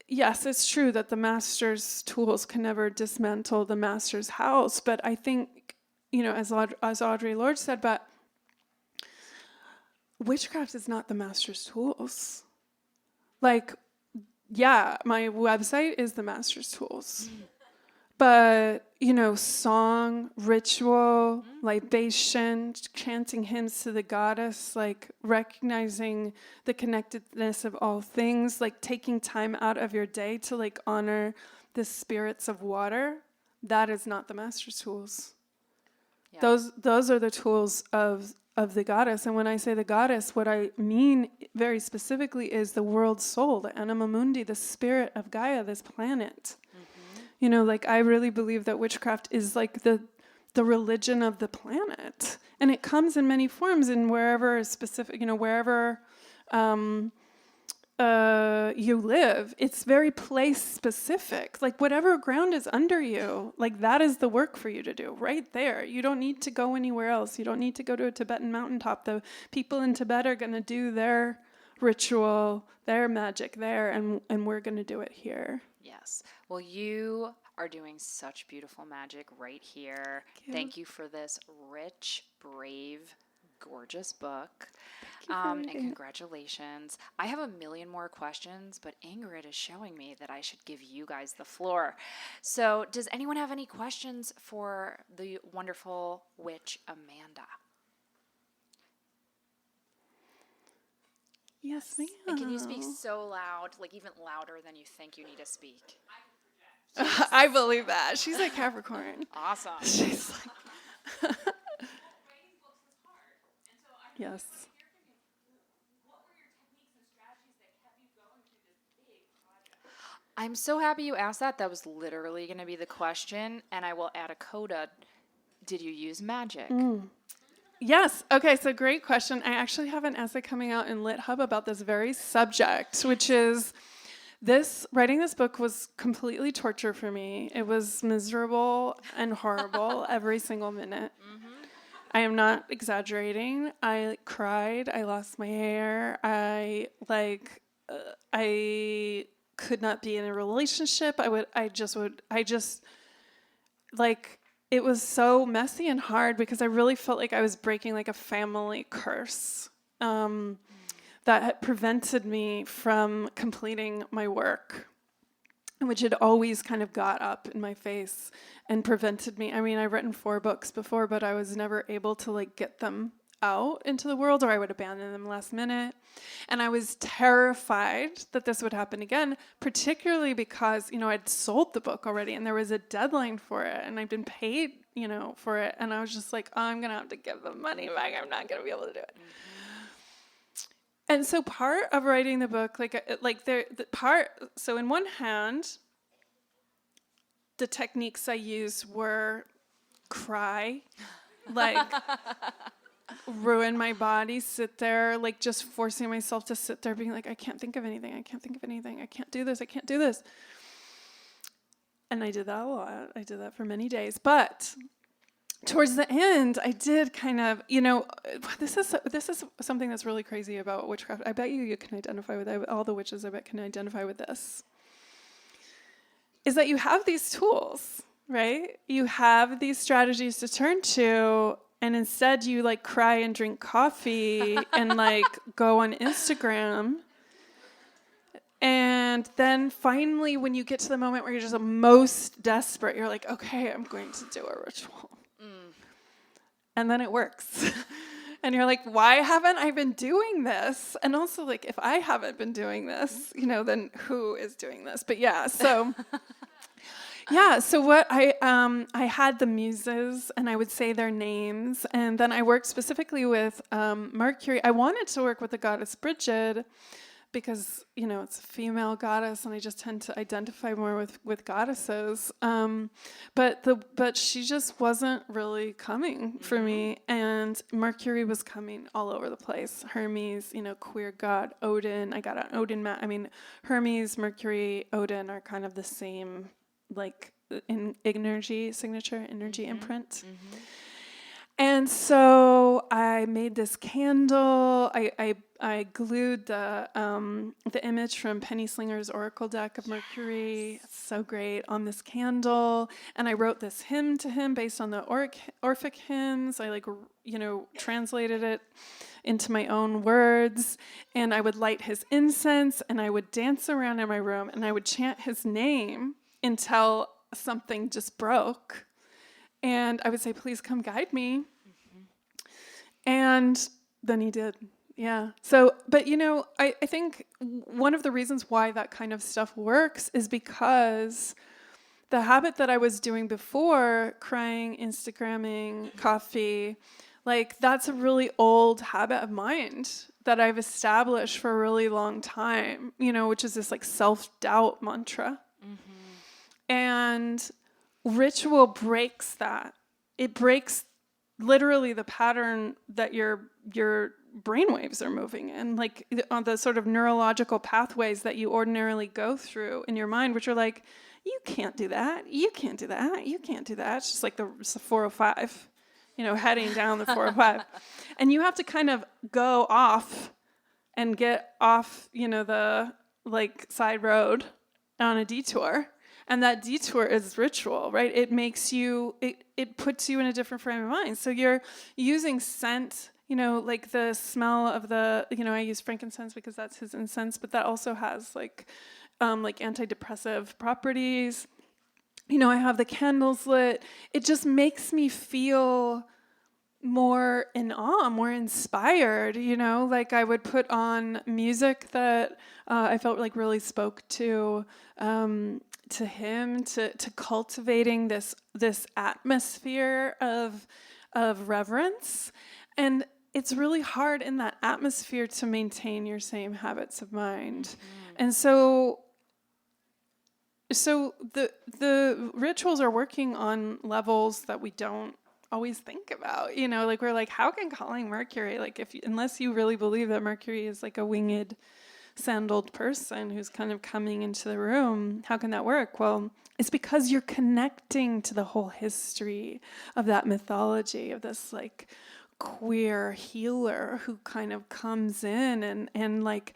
yes, it's true that the master's tools can never dismantle the master's house. But I think, as Audre Lorde said, but witchcraft is not the master's tools. Like, yeah, my website is the master's tools. But, song, ritual, libation, chanting hymns to the goddess, like recognizing the connectedness of all things, like taking time out of your day to like honor the spirits of water, that is not the master's tools. Yeah. Those are the tools of the goddess. And when I say the goddess, what I mean very specifically is the world soul, the anima mundi, the spirit of Gaia, this planet. Like, I really believe that witchcraft is like the religion of the planet. And it comes in many forms, in wherever specific, wherever you live. It's very place specific. Like, whatever ground is under you, like, that is the work for you to do right there. You don't need to go anywhere else. You don't need to go to a Tibetan mountaintop. The people in Tibet are going to do their ritual, their magic there, and we're going to do it here. Yes. Well, you are doing such beautiful magic right here. Thank you for this rich, brave, gorgeous book. And congratulations. I have a million more questions, but Ingrid is showing me that I should give you guys the floor. So does anyone have any questions for the wonderful witch Amanda? Yes, ma'am. And can you speak so loud, like even louder than you think you need to speak? I believe that. She's a Capricorn. Awesome. She's like... Yes. I'm so happy you asked that. That was literally going to be the question, and I will add a coda. Did you use magic? Yes. Okay, so great question. I actually have an essay coming out in Lit Hub about this very subject, which is writing this book was completely torture for me. It was miserable and horrible every single minute. I am not exaggerating. I cried. I lost my hair. I could not be in a relationship. It was so messy and hard because I really felt like I was breaking like a family curse that had prevented me from completing my work, which had always kind of got up in my face and prevented me. I mean, I've written 4 books before, but I was never able to like get them out into the world, or I would abandon them last minute. And I was terrified that this would happen again, particularly because, I'd sold the book already and there was a deadline for it and I'd been paid, for it. And I was just like, I'm going to have to give the money back. I'm not going to be able to do it. And so part of writing the book, so in one hand, the techniques I used were cry, like ruin my body, sit there, like just forcing myself to sit there being like, I can't think of anything. I can't think of anything. I can't do this. I can't do this. And I did that a lot. I did that for many days. But towards the end, I did kind of, this is something that's really crazy about witchcraft. I bet you can identify with it. All the witches, I bet, can identify with this. Is that you have these tools, right? You have these strategies to turn to, and instead you like cry and drink coffee and like go on Instagram. And then finally, when you get to the moment where you're just most desperate, you're like, okay, I'm going to do a ritual. And then it works. And you're like, why haven't I been doing this? And also, like, if I haven't been doing this, then who is doing this? But yeah, so... Yeah, so what I had the muses, and I would say their names, and then I worked specifically with Mercury. I wanted to work with the goddess Bridget, because, it's a female goddess, and I just tend to identify more with goddesses. But she just wasn't really coming for me, and Mercury was coming all over the place. Hermes, queer god, Odin. I got an Odin mat. I mean, Hermes, Mercury, Odin are kind of the same, like, energy signature, energy imprint. And so I made this candle. I glued the image from Penny Slinger's Oracle deck of Mercury. It's so great, on this candle. And I wrote this hymn to him based on the Orphic hymns. I translated it into my own words. And I would light his incense, and I would dance around in my room, and I would chant his name until something just broke. And I would say, please come guide me. And then he did. Yeah. So, but I think one of the reasons why that kind of stuff works is because the habit that I was doing before, crying, Instagramming, coffee, like that's a really old habit of mind that I've established for a really long time, which is this like self-doubt mantra. And ritual breaks that. It breaks literally the pattern that your brainwaves are moving in, like on the sort of neurological pathways that you ordinarily go through in your mind, which are like, you can't do that, you can't do that, you can't do that. It's just like it's the 405, heading down the 405. And you have to kind of go off and get off, the like side road on a detour. And that detour is ritual, right? It makes you, it puts you in a different frame of mind. So you're using scent, like the smell of the, I use frankincense because that's his incense, but that also has like antidepressive properties. I have the candles lit. It just makes me feel more in awe, more inspired, like I would put on music that I felt like really spoke to him, to cultivating this atmosphere of reverence. And it's really hard in that atmosphere to maintain your same habits of mind. And so the rituals are working on levels that we don't always think about, like we're like, how can calling Mercury, like unless you really believe that Mercury is like a winged, sandaled person who's kind of coming into the room, how can that work? Well, it's because you're connecting to the whole history of that mythology, of this like queer healer who kind of comes in and like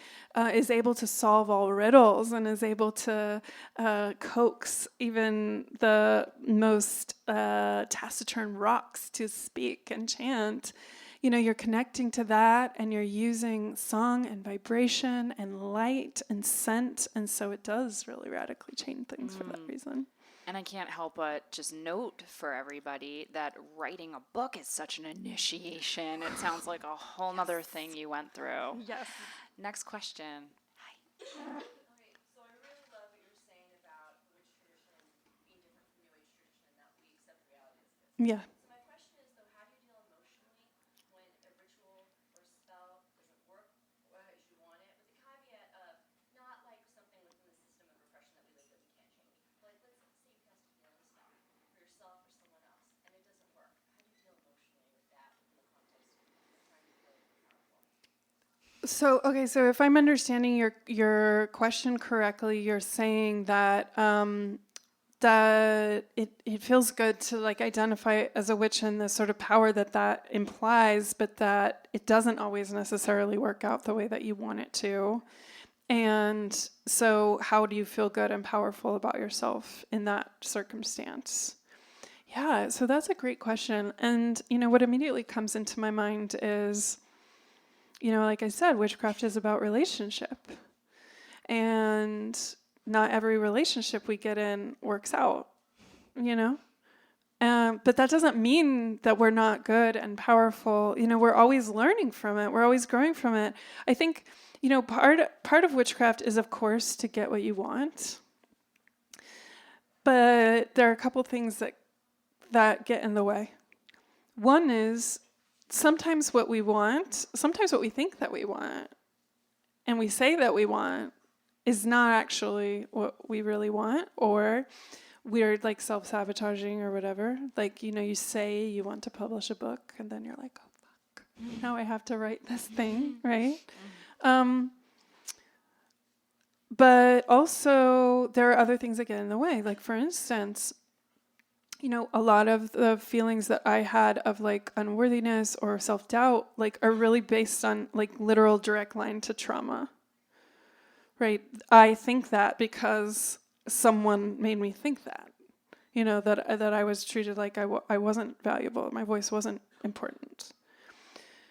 is able to solve all riddles and is able to coax even the most taciturn rocks to speak and chant. You're connecting to that, and you're using song and vibration and light and scent, and so it does really radically change things for that reason. And I can't help but just note for everybody that writing a book is such an initiation. It sounds like a whole nother thing you went through. Yes. Next question. Hi. Okay, so I really love what you're saying about witch tradition being different from New Age tradition and that we accept reality as it is. Yeah. So my question is, though, how do you deal emotionally when a ritual or spell doesn't work as you want it, with the caveat of not like something within the system of repression that we live that we can't change. Like, let's say you cast a healing So if I'm understanding your question correctly, you're saying that that it feels good to like identify as a witch and the sort of power that implies, but that it doesn't always necessarily work out the way that you want it to. And so how do you feel good and powerful about yourself in that circumstance? Yeah, so that's a great question. And, what immediately comes into my mind is, like I said, witchcraft is about relationship. And not every relationship we get in works out, But that doesn't mean that we're not good and powerful. We're always learning from it. We're always growing from it. I think, part of witchcraft is, of course, to get what you want. But there are a couple things that get in the way. One is sometimes what we think that we want, and we say that we want, is not actually what we really want, or we're like self-sabotaging or whatever. Like, you say you want to publish a book, and then you're like, oh, fuck, now I have to write this thing, right? But also there are other things that get in the way. Like, for instance, a lot of the feelings that I had of like unworthiness or self-doubt, like, are really based on like literal direct line to trauma, right? I think that because someone made me think that, that I was treated like I wasn't valuable. My voice wasn't important.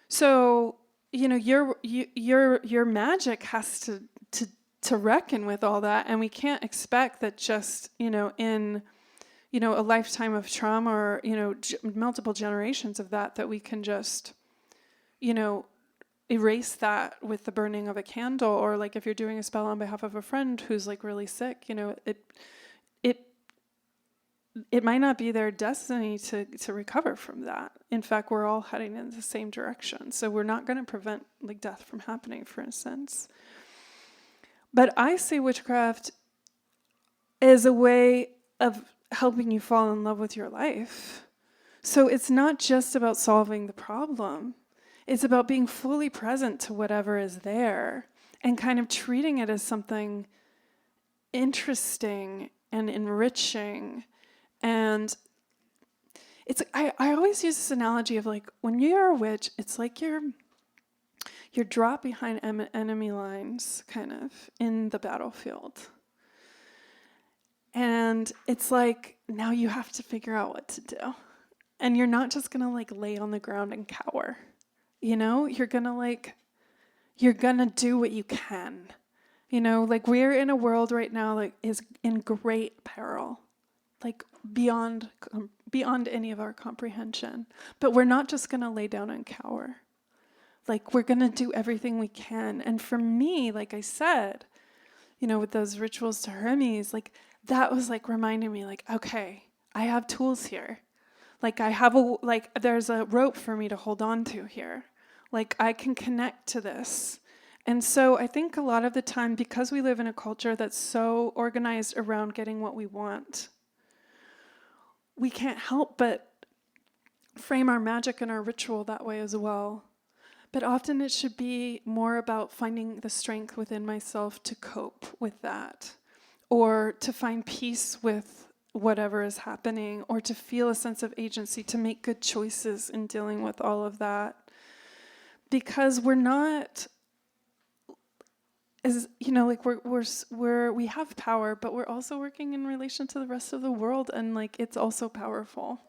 So, your magic has to reckon with all that, and we can't expect that just, in a lifetime of trauma or, multiple generations of that we can just, erase that with the burning of a candle. Or like if you're doing a spell on behalf of a friend who's like really sick, it might not be their destiny to recover from that. In fact, we're all heading in the same direction. So we're not going to prevent like death from happening, for instance. But I see witchcraft as a way of helping you fall in love with your life. So it's not just about solving the problem. It's about being fully present to whatever is there and kind of treating it as something interesting and enriching. And I always use this analogy of like, when you're a witch, it's like you're dropped behind enemy lines, kind of, in the battlefield. And it's like, now you have to figure out what to do. And you're not just going to like lay on the ground and cower. You're going to do what you can. Like we're in a world right now that is in great peril, like beyond any of our comprehension. But we're not just going to lay down and cower. Like, we're going to do everything we can. And for me, like I said, with those rituals to Hermes, like that was like reminding me like, okay, I have tools here. Like there's a rope for me to hold on to here. Like I can connect to this. And so I think a lot of the time, because we live in a culture that's so organized around getting what we want, we can't help but frame our magic and our ritual that way as well. But often it should be more about finding the strength within myself to cope with that, or to find peace with whatever is happening, or to feel a sense of agency, to make good choices in dealing with all of that. Because we're not, like we have power, but we're also working in relation to the rest of the world, and like it's also powerful.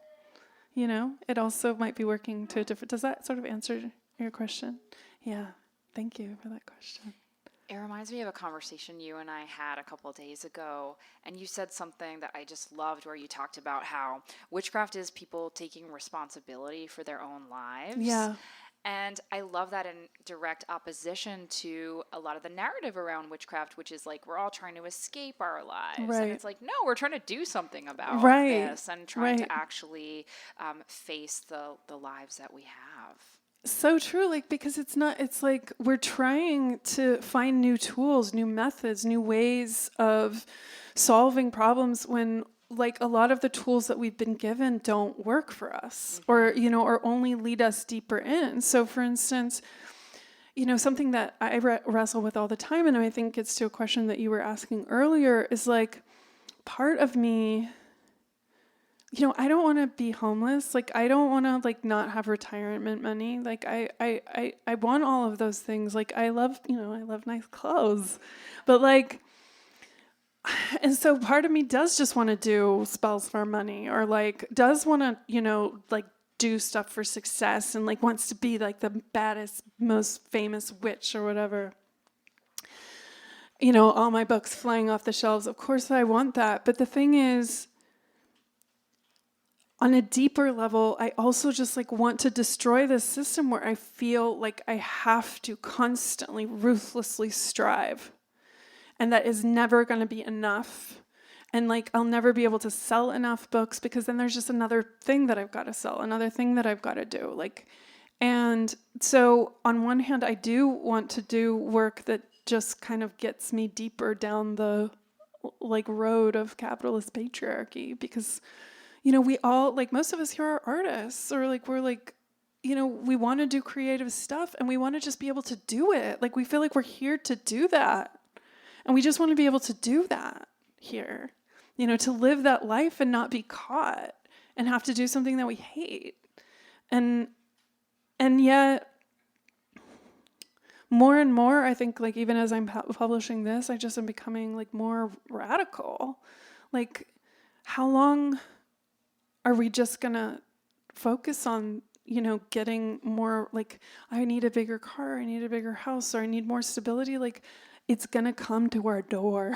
It also might be working to a different. Does that sort of answer your question? Yeah, thank you for that question. It reminds me of a conversation you and I had a couple of days ago, and you said something that I just loved, where you talked about how witchcraft is people taking responsibility for their own lives. Yeah. And I love that in direct opposition to a lot of the narrative around witchcraft, which is like, we're all trying to escape our lives. Right. And it's like, no, we're trying to do something about Right. this, and trying Right. to actually face the lives that we have. So true, like, because it's like we're trying to find new tools, new methods, new ways of solving problems when like a lot of the tools that we've been given don't work for us, or only lead us deeper in. So for instance, something that I wrestle with all the time, and I think it's to a question that you were asking earlier, is like, part of me, I don't want to be homeless. Like, I don't want to like not have retirement money. Like, I want all of those things. Like, I love nice clothes, but like, and so part of me does just want to do spells for money, or like does want to, like do stuff for success, and like wants to be like the baddest, most famous witch or whatever. All my books flying off the shelves. Of course I want that. But the thing is, on a deeper level, I also just like want to destroy this system where I feel like I have to constantly, ruthlessly strive. And that is never going to be enough. And like, I'll never be able to sell enough books, because then there's just another thing that I've got to sell, another thing that I've got to do. Like, and so on one hand, I do want to do work that just kind of gets me deeper down the like road of capitalist patriarchy, because we all, like, most of us here are artists, or like we're like, we want to do creative stuff, and we want to just be able to do it. Like, we feel like we're here to do that, and we just want to be able to do that here, to live that life and not be caught and have to do something that we hate. And yet, more and more, I think, like, even as I'm publishing this, I just am becoming like more radical. Like, how long are we just gonna focus on, getting more, like, I need a bigger car, I need a bigger house, or I need more stability? Like, it's gonna come to our door.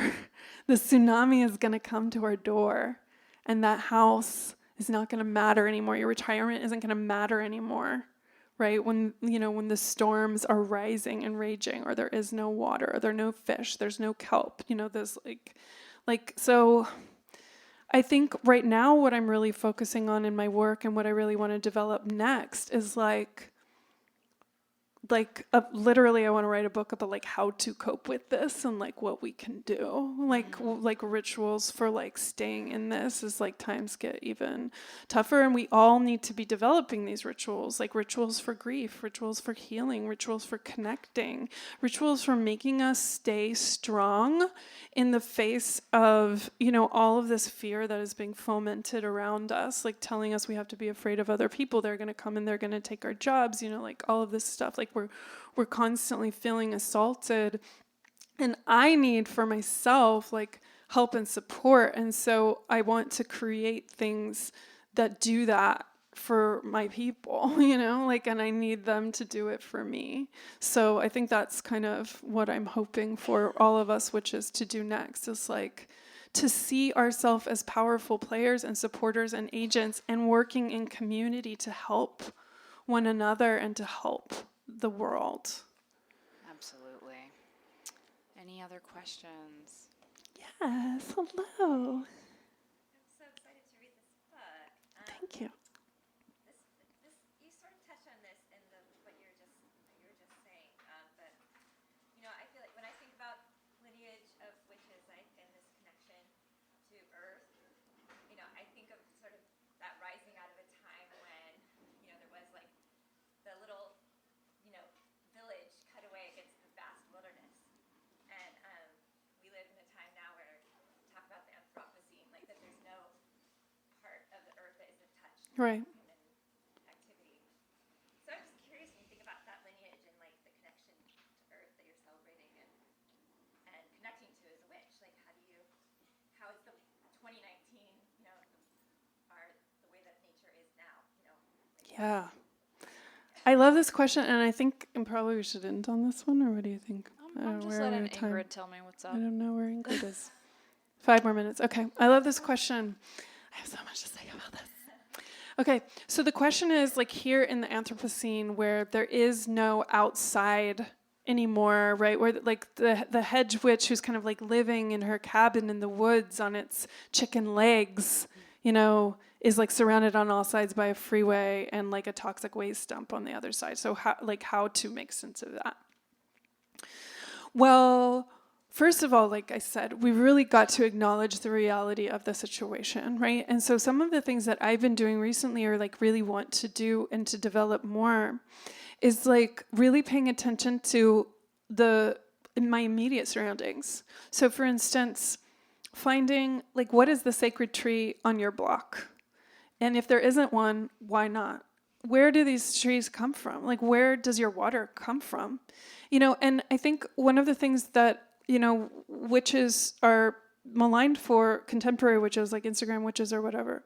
The tsunami is gonna come to our door, and that house is not gonna matter anymore. Your retirement isn't gonna matter anymore, right? When the storms are rising and raging, or there is no water, or there are no fish, there's no kelp, there's so I think right now what I'm really focusing on in my work, and what I really want to develop next, is literally I want to write a book about like how to cope with this, and like what we can do, like rituals for like staying in this as like times get even tougher. And we all need to be developing these rituals, like rituals for grief, rituals for healing, rituals for connecting, rituals for making us stay strong in the face of, all of this fear that is being fomented around us, like telling us we have to be afraid of other people. They're going to come and they're going to take our jobs, like all of this stuff. Like, we're constantly feeling assaulted, and I need for myself like help and support. And so I want to create things that do that for my people, and I need them to do it for me. So I think that's kind of what I'm hoping for all of us witches to do next, is like to see ourselves as powerful players and supporters and agents, and working in community to help one another and to help the world. Absolutely. Any other questions? Yes, hello. I'm so excited to read this book. Thank you. This you sort of touched on this in what you were just saying, but I feel like when I think about lineage of witches, and this connection to Earth, I think of sort of that rising out of a time when there was like the little village cut away against the vast wilderness, and we live in a time now where talk about the Anthropocene, like that there's no part of the earth that isn't touched by Right. human activity. So I'm just curious when you think about that lineage and like the connection to earth that you're celebrating and connecting to as a witch, like how is the 2019, the way that nature is now, Yeah. I love this question, and I think probably we should end on this one, or what do you think? I'm just letting Ingrid tell me what's up. I don't know where Ingrid is. 5 more minutes. Okay. I love this question. I have so much to say about this. Okay. So the question is, like, here in the Anthropocene, where there is no outside anymore, right? Where like the hedge witch who's kind of like living in her cabin in the woods on its chicken legs, is like surrounded on all sides by a freeway and like a toxic waste dump on the other side. So how to make sense of that? Well, first of all, like I said, we really got to acknowledge the reality of the situation, right? And so some of the things that I've been doing recently, or like really want to do and to develop more, is like really paying attention to my immediate surroundings. So for instance, finding like, what is the sacred tree on your block? And if there isn't one, why not? Where do these trees come from? Like, where does your water come from? And I think one of the things that, witches are maligned for, contemporary witches, like Instagram witches or whatever,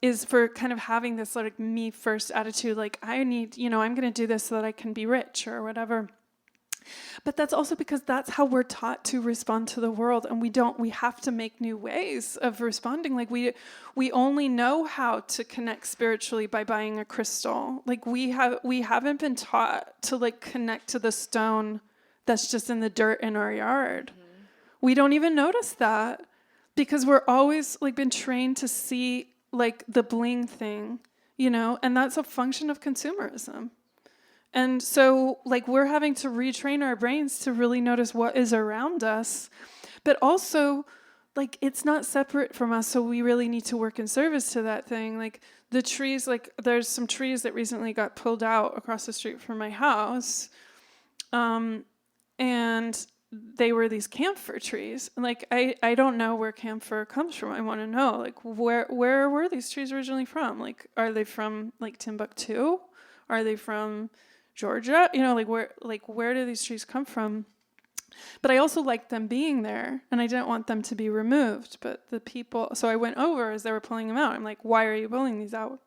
is for kind of having this like me first attitude, like I need, I'm going to do this so that I can be rich or whatever. But that's also because that's how we're taught to respond to the world, and we have to make new ways of responding. Like we only know how to connect spiritually by buying a crystal. Like we haven't been taught to like connect to the stone that's just in the dirt in our yard. Mm-hmm. We don't even notice that because we're always like been trained to see like the bling thing, and that's a function of consumerism. And so, like, we're having to retrain our brains to really notice what is around us. But also, like, it's not separate from us, so we really need to work in service to that thing. Like, the trees, like, there's some trees that recently got pulled out across the street from my house. And they were these camphor trees. Like, I don't know where camphor comes from. I want to know, like, where were these trees originally from? Like, are they from, like, Timbuktu? Are they from Georgia? Where do these trees come from? But I also liked them being there, and I didn't want them to be removed. But the people, so I went over as they were pulling them out. I'm like, why are you pulling these out?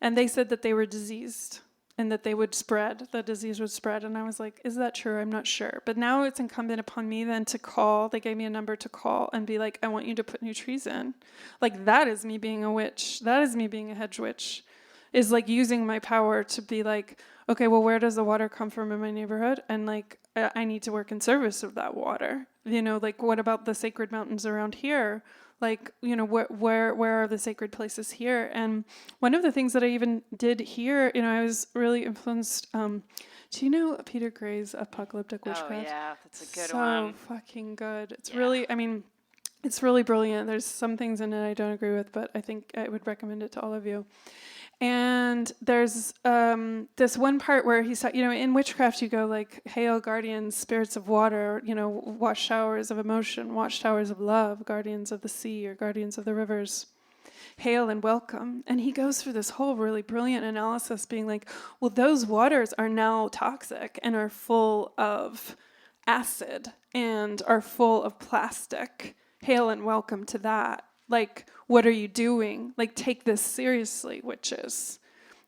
And they said that they were diseased and that they would spread, the disease would spread. And I was like, is that true? I'm not sure. But now it's incumbent upon me then to call. They gave me a number to call and be like, I want you to put new trees in. Like, that is me being a witch. That is me being a hedge witch, is like using my power to be like, okay, well, where does the water come from in my neighborhood? And like, I need to work in service of that water. Like, what about the sacred mountains around here? Like, where are the sacred places here? And one of the things that I even did here, I was really influenced. Do you know Peter Gray's Apocalyptic Witchcraft? Oh, yeah, that's a good one. So fucking good. It's really, it's really brilliant. There's some things in it I don't agree with, but I think I would recommend it to all of you. And there's this one part where he's, in witchcraft you go like, hail guardians, spirits of water, watchtowers of emotion, watchtowers of love, guardians of the sea or guardians of the rivers, hail and welcome. And he goes through this whole really brilliant analysis being like, well, those waters are now toxic and are full of acid and are full of plastic. Hail and welcome to that. Like, what are you doing? Like, take this seriously, witches.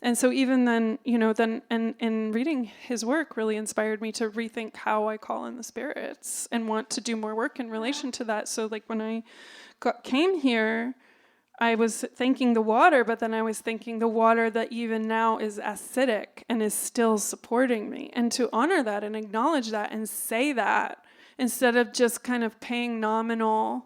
And so even then, and reading his work really inspired me to rethink how I call in the spirits and want to do more work in relation to that. So like when I came here, I was thanking the water, but then I was thanking the water that even now is acidic and is still supporting me. And to honor that and acknowledge that and say that instead of just kind of paying nominal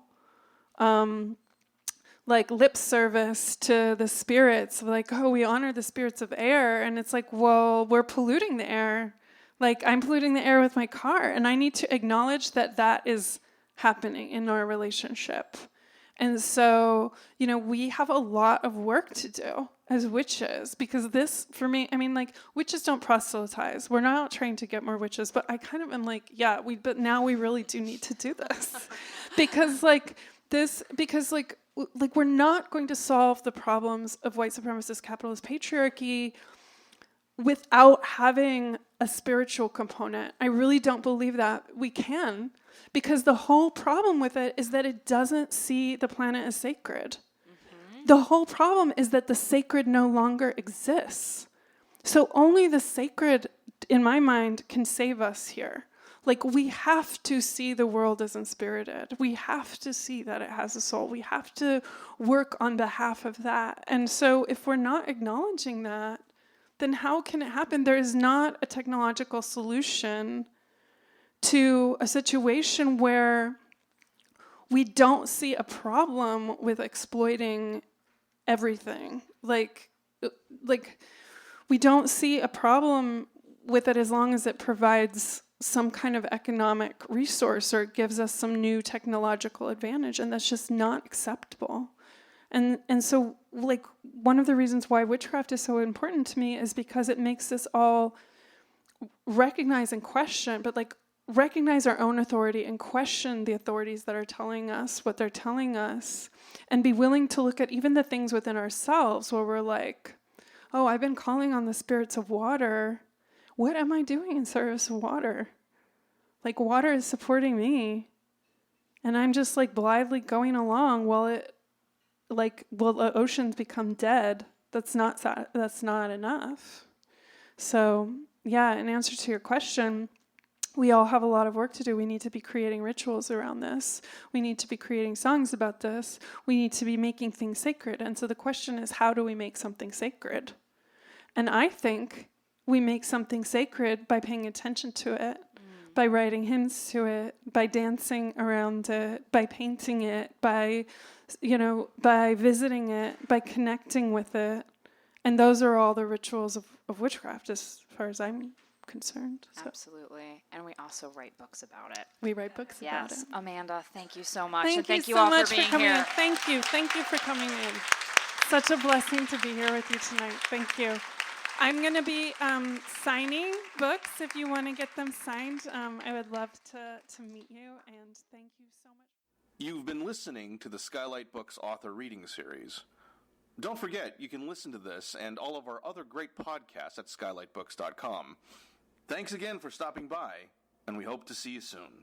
like lip service to the spirits, like, oh, we honor the spirits of air. And it's like, well, we're polluting the air. Like, I'm polluting the air with my car. And I need to acknowledge that that is happening in our relationship. And so, we have a lot of work to do as witches, because this, for me, witches don't proselytize. We're not trying to get more witches, but I kind of am like, yeah, but now we really do need to do this. because we're not going to solve the problems of white supremacist capitalist patriarchy without having a spiritual component. I really don't believe that we can, because the whole problem with it is that it doesn't see the planet as sacred. Mm-hmm. The whole problem is that the sacred no longer exists. So only the sacred, in my mind, can save us here. Like, we have to see the world as unspirited. We have to see that it has a soul. We have to work on behalf of that. And so if we're not acknowledging that, then how can it happen? There is not a technological solution to a situation where we don't see a problem with exploiting everything. Like we don't see a problem with it as long as it provides some kind of economic resource or it gives us some new technological advantage, and that's just not acceptable. And so, like, one of the reasons why witchcraft is so important to me is because it makes us all recognize and question, but like recognize our own authority and question the authorities that are telling us what they're telling us, and be willing to look at even the things within ourselves where we're like, oh, I've been calling on the spirits of water. What am I doing in service of water? Like, water is supporting me, and I'm just like blithely going along while the oceans become dead. That's not enough. So, yeah, in answer to your question, we all have a lot of work to do. We need to be creating rituals around this. We need to be creating songs about this. We need to be making things sacred. And so the question is, how do we make something sacred? And I think we make something sacred by paying attention to it, by writing hymns to it, by dancing around it, by painting it, by visiting it, by connecting with it. And those are all the rituals of witchcraft as far as I'm concerned. So. Absolutely. And we also write books about it. We write books about it. Yes. Amanda, thank you so much. Thank you all so much for being coming here. in. Thank you. Thank you for coming in. Such a blessing to be here with you tonight. Thank you. I'm going to be signing books. If you want to get them signed, I would love to meet you. And thank you so much. You've been listening to the Skylight Books author reading series. Don't forget, you can listen to this and all of our other great podcasts at skylightbooks.com. Thanks again for stopping by, and we hope to see you soon.